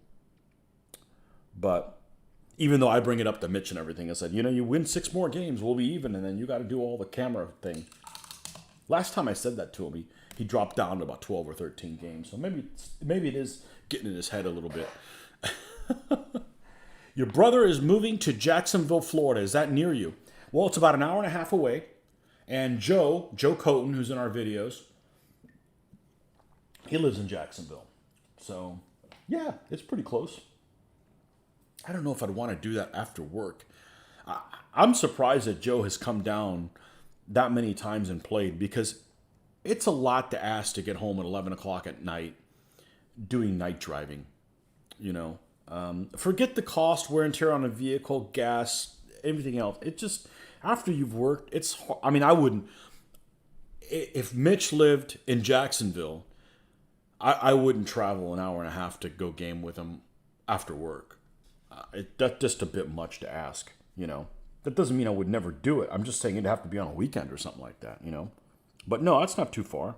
but even though I bring it up to Mitch and everything, I said, you know, you win 6 more games, we'll be even, and then you got to do all the camera thing. Last time I said that to him, he dropped down to about 12 or 13 games. So maybe it is getting in his head a little bit. Your brother is moving to Jacksonville, Florida. Is that near you? Well, it's about an hour and a half away. And Joe Coton, who's in our videos, he lives in Jacksonville. So, yeah, it's pretty close. I don't know if I'd want to do that after work. I'm surprised that Joe has come down that many times and played because it's a lot to ask to get home at 11 o'clock at night doing night driving, you know. Forget the cost, wear and tear on a vehicle, gas, everything else. It just, after you've worked, it's hard. I mean, I wouldn't, if Mitch lived in Jacksonville, I wouldn't travel an hour and a half to go game with him after work. That's just a bit much to ask, you know. That doesn't mean I would never do it. I'm just saying it'd have to be on a weekend or something like that, you know. But no, that's not too far.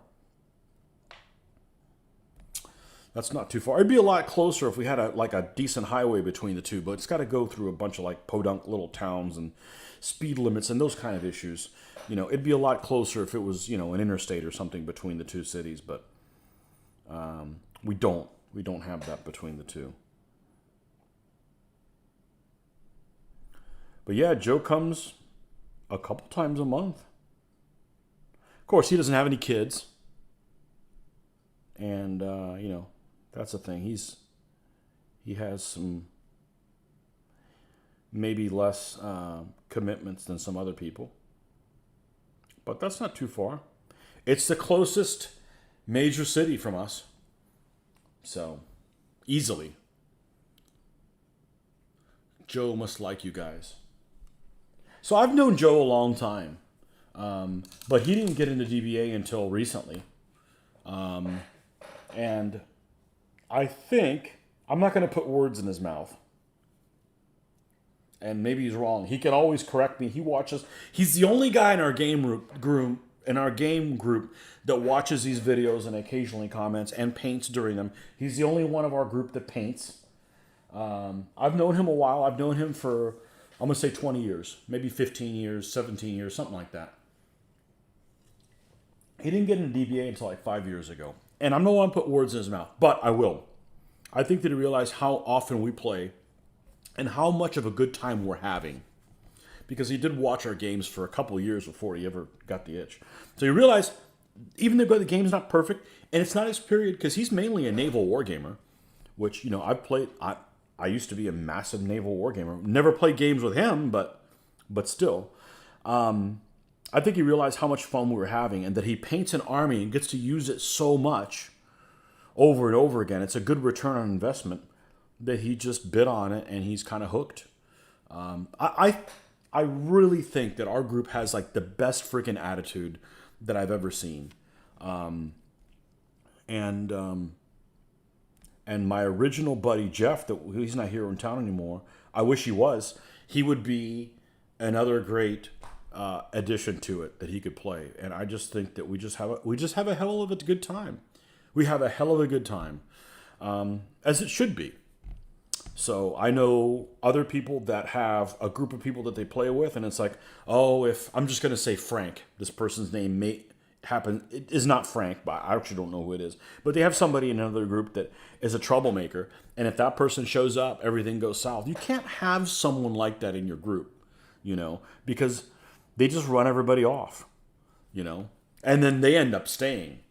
That's not too far. It'd be a lot closer if we had a decent highway between the two, but it's got to go through a bunch of like podunk little towns and speed limits and those kind of issues. You know, it'd be a lot closer if it was, you know, an interstate or something between the two cities, but we don't have that between the two. But yeah, Joe comes a couple times a month. Of course, he doesn't have any kids. And, you know, that's the thing. He has some maybe less commitments than some other people. But that's not too far. It's the closest major city from us. So, easily. Joe must like you guys. So I've known Joe a long time, but he didn't get into DBA until recently. And I think, I'm not going to put words in his mouth. And maybe he's wrong. He can always correct me. He watches. He's the only guy in our game group that watches these videos and occasionally comments and paints during them. He's the only one of our group that paints. I've known him a while. I've known him for, I'm going to say 20 years, maybe 15 years, 17 years, something like that. He didn't get into DBA until like 5 years ago. And I'm not going to put words in his mouth, but I will. I think that he realized how often we play and how much of a good time we're having. Because he did watch our games for a couple of years before he ever got the itch. So he realized, even though the game's not perfect, and it's not his period, because he's mainly a naval wargamer, which, you know, I've played, I used to be a massive naval wargamer. Never played games with him, but still. I think he realized how much fun we were having and that he paints an army and gets to use it so much over and over again. It's a good return on investment that he just bid on it and he's kind of hooked. I really think that our group has like the best freaking attitude that I've ever seen. And my original buddy Jeff, that he's not here in town anymore. I wish he was. He would be another great addition to it that he could play. And I just think that we just have a hell of a good time. We have a hell of a good time, as it should be. So I know other people that have a group of people that they play with, and it's like, oh, if I'm just going to say Frank, this person's name may happen. It is not Frank, but I actually don't know who it is. But they have somebody in another group that is a troublemaker, and if that person shows up, everything goes south. You can't have someone like that in your group, because they just run everybody off, and then they end up staying,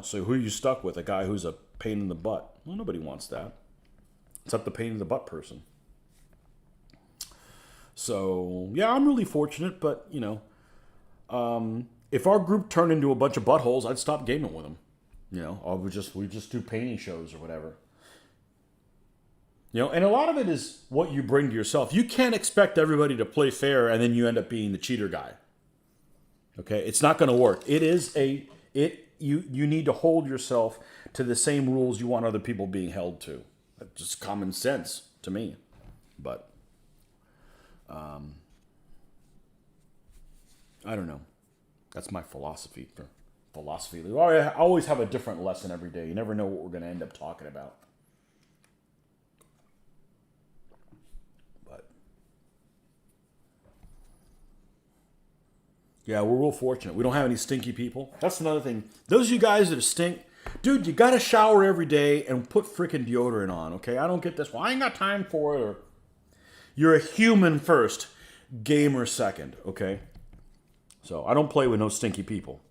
So who are you stuck with? A guy who's a pain in the butt. Well, nobody wants that. Except the pain in the butt person. So, yeah, I'm really fortunate, but, if our group turned into a bunch of buttholes, I'd stop gaming with them. Or we just do painting shows or whatever. And a lot of it is what you bring to yourself. You can't expect everybody to play fair and then you end up being the cheater guy. Okay? It's not going to work. You need to hold yourself to the same rules you want other people being held to. That's just common sense to me. But I don't know. That's my philosophy. I always have a different lesson every day. You never know what we're going to end up talking about. But yeah, we're real fortunate. We don't have any stinky people. That's another thing. Those of you guys that stink, dude, you got to shower every day and put freaking deodorant on, okay? I don't get this. Well, I ain't got time for it. Or you're a human first, gamer second, okay? So I don't play with no stinky people.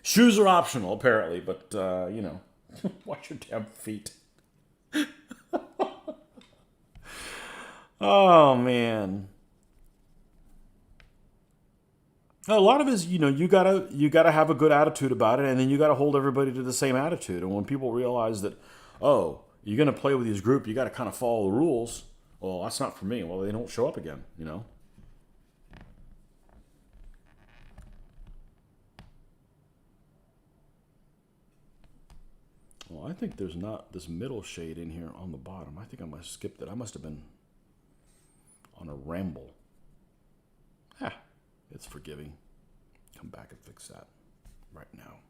Shoes are optional, apparently, but, watch your damn feet. Oh, man. A lot of it is, you gotta have a good attitude about it, and then you gotta hold everybody to the same attitude. And when people realize that, oh, you're gonna play with these group, you gotta kind of follow the rules. Well, that's not for me. Well, they don't show up again. Well, I think there's not this middle shade in here on the bottom. I think I must have skipped it. I must have been on a ramble. It's forgiving. Come back and fix that right now.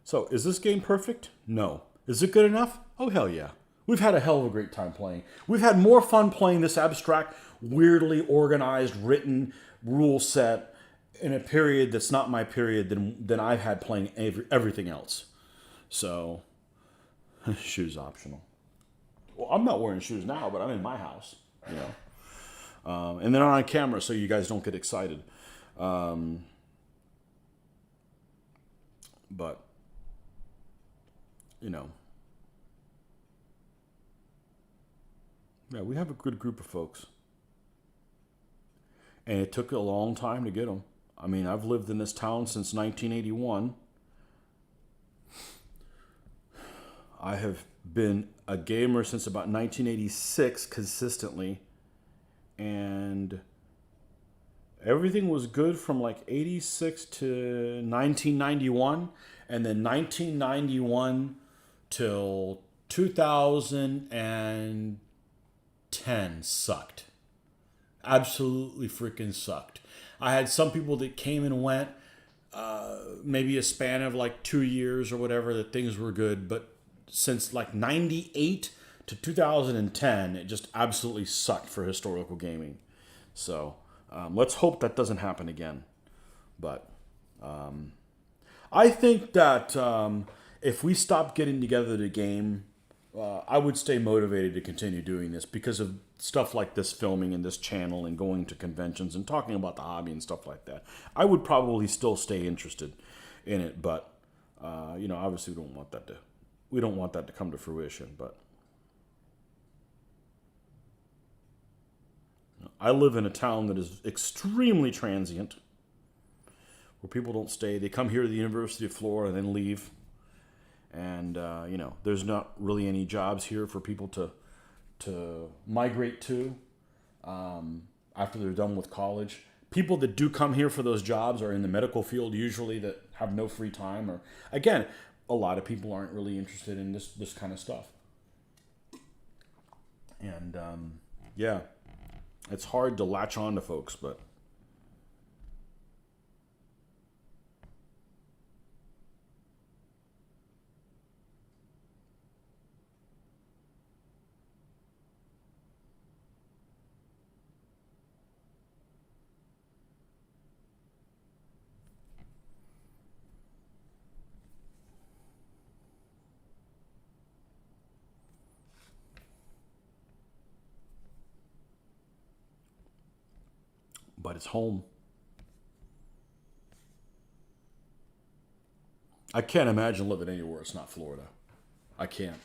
So, is this game perfect? No. Is it good enough? Oh, hell yeah. We've had a hell of a great time playing. We've had more fun playing this abstract, weirdly organized, written rule set in a period that's not my period than I've had playing everything else. So, shoes optional. Well, I'm not wearing shoes now, but I'm in my house, and they're not on camera, so you guys don't get excited. But, yeah, we have a good group of folks. And it took a long time to get them. I mean, I've lived in this town since 1981. I have been a gamer since about 1986 consistently. And everything was good from like 86 to 1991. And then 1991 till 2010 sucked. Absolutely freaking sucked. I had some people that came and went, maybe a span of like 2 years or whatever, that things were good. But since like 98 to 2010, it just absolutely sucked for historical gaming. So let's hope that doesn't happen again. But I think that if we stop getting together to game, I would stay motivated to continue doing this because of stuff like this filming and this channel and going to conventions and talking about the hobby and stuff like that. I would probably still stay interested in it, but obviously we don't want that to. we don't want that to come to fruition. But I live in a town that is extremely transient, where people don't stay. They come here to the University of Florida and then leave. And, there's not really any jobs here for people to migrate to after they're done with college. People that do come here for those jobs are in the medical field usually, that have no free time. Or, again, a lot of people aren't really interested in this kind of stuff. And, it's hard to latch on to folks, but... but it's home. I can't imagine living anywhere it's not Florida. I can't.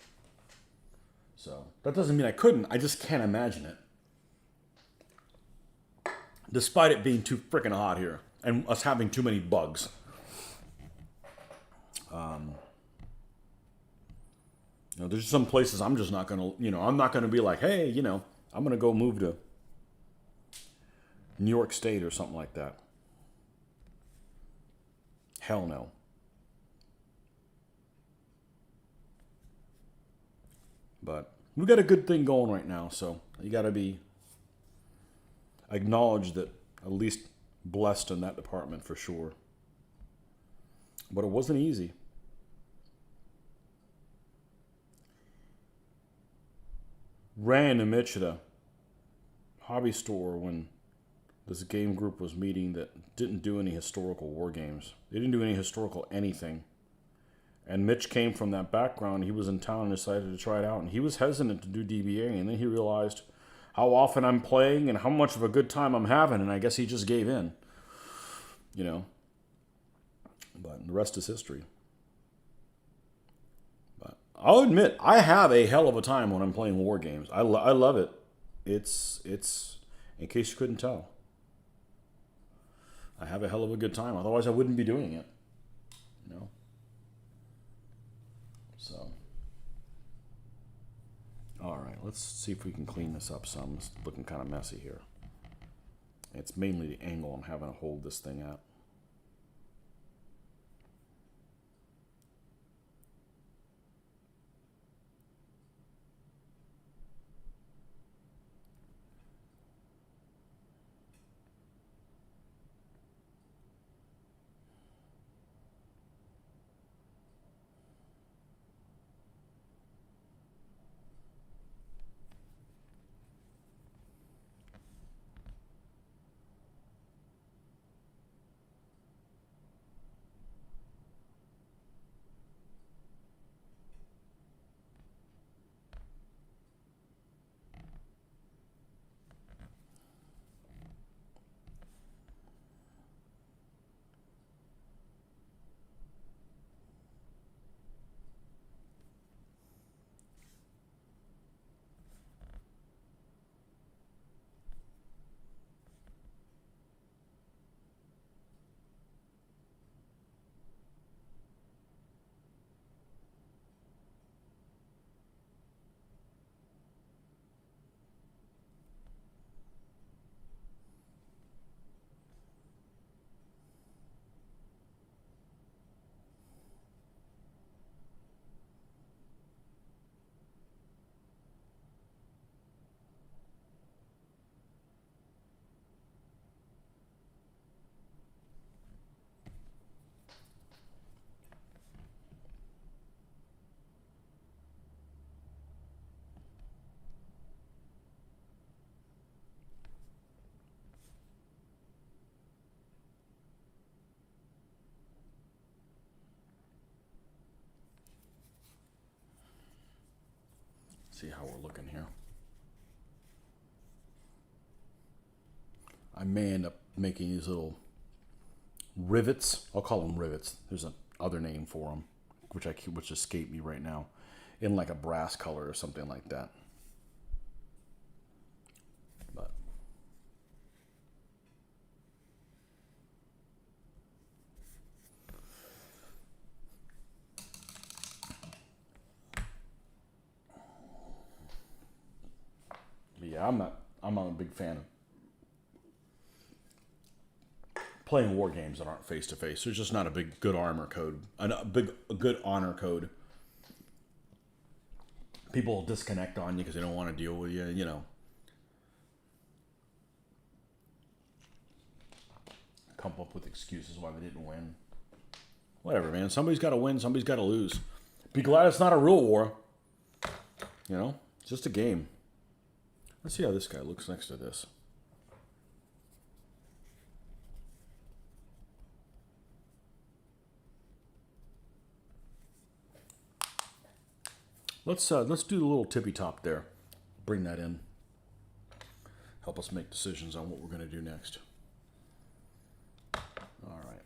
So that doesn't mean I couldn't. I just can't imagine it. Despite it being too freaking hot here and us having too many bugs. There's some places I'm just not going to, I'm not going to be like, hey, I'm going to go move to New York State or something like that. Hell no. But we got a good thing going right now, so you got to be acknowledged that at least blessed in that department for sure. But it wasn't easy. Ran a Mitch at a hobby store when this game group was meeting that didn't do any historical war games. They didn't do any historical anything. And Mitch came from that background. He was in town and decided to try it out. And he was hesitant to do DBA. And then he realized how often I'm playing and how much of a good time I'm having. And I guess he just gave in. But the rest is history. But I'll admit, I have a hell of a time when I'm playing war games. I love it. It's in case you couldn't tell. I have a hell of a good time. Otherwise, I wouldn't be doing it. So, all right, let's see if we can clean this up some. It's looking kind of messy here. It's mainly the angle I'm having to hold this thing at. See how we're looking here. I may end up making these little rivets. I'll call them rivets. There's another name for them. which escape me right now, in like a brass color or something like that. But yeah, I'm not a big fan of playing war games that aren't face to face. There's just not a good armor code, a good honor code. People disconnect on you because they don't want to deal with you. You know, come up with excuses why they didn't win. Whatever, man. Somebody's got to win. Somebody's got to lose. Be glad it's not a real war. You know, it's just a game. Let's see how this guy looks next to this. Let's do the little tippy top there. Bring that in. Help us make decisions on what we're going to do next. All right.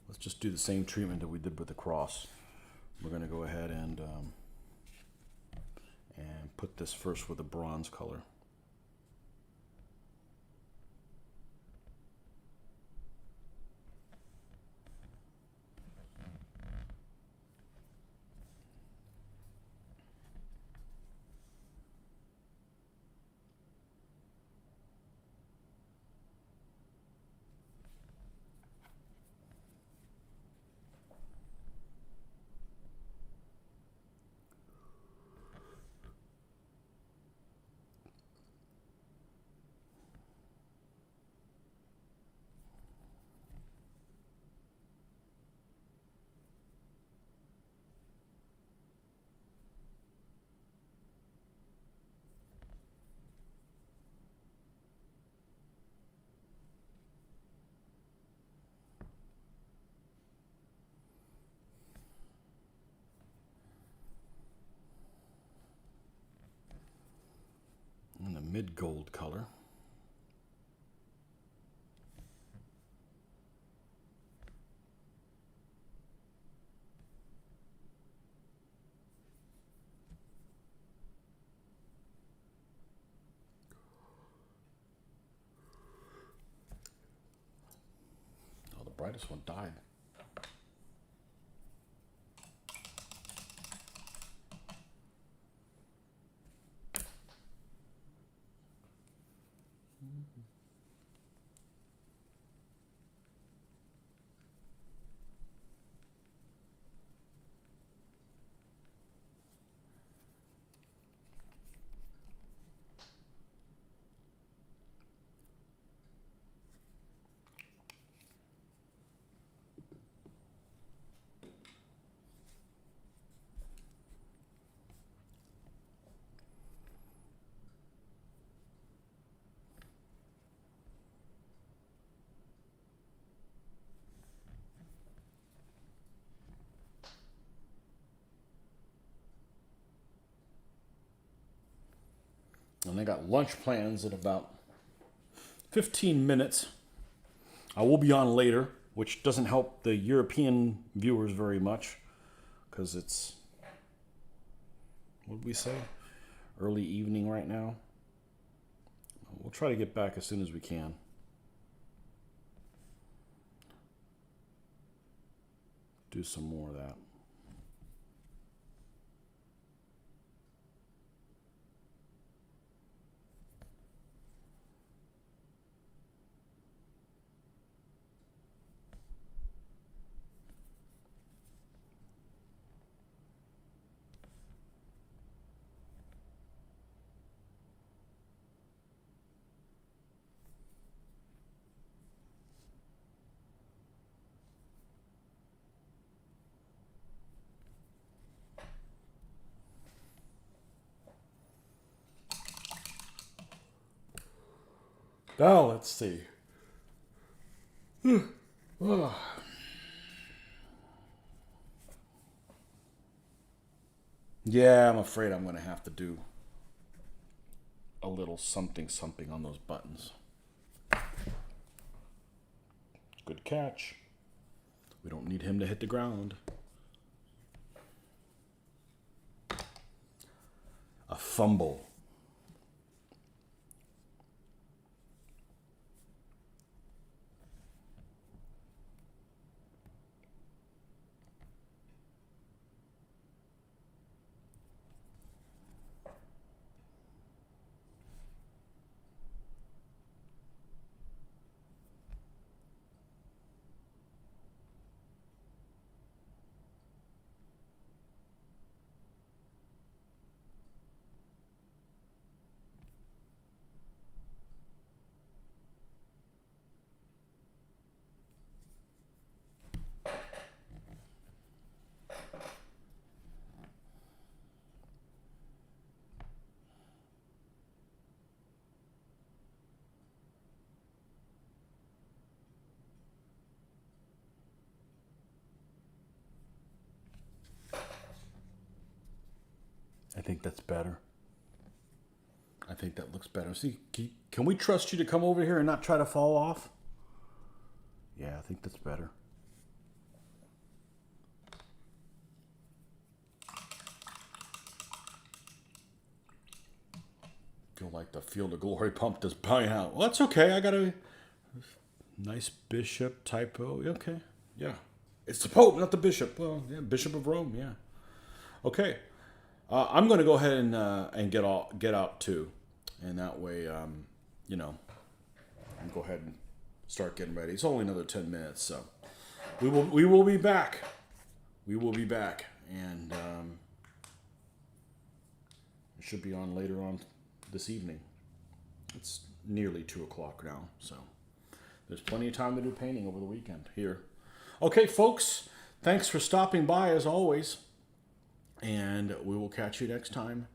Let's just do the same treatment that we did with the cross. We're going to go ahead and put this first with a bronze color. And a mid gold color. Oh, the brightest one died. And I got lunch plans in about 15 minutes. I will be on later, which doesn't help the European viewers very much because it's, what did we say? Early evening right now. We'll try to get back as soon as we can. Do some more of that. Now let's see. Yeah, I'm afraid I'm going to have to do a little something on those buttons. Good catch. We don't need him to hit the ground. A fumble. I think that's better. I think that looks better. See, can we trust you to come over here and not try to fall off? Yeah, I think that's better. Feel like the Field of Glory pump is buying out. Well, that's okay. I got a nice bishop typo. Okay, yeah. It's the Pope, not the bishop. Well, yeah, Bishop of Rome, yeah. Okay. I'm going to go ahead and get out too. And that way, you know, I'll go ahead and start getting ready. It's only another 10 minutes, so we will be back. We will be back, and it should be on later on this evening. It's nearly 2 o'clock now, so there's plenty of time to do painting over the weekend here. Okay, folks, thanks for stopping by as always, and we will catch you next time.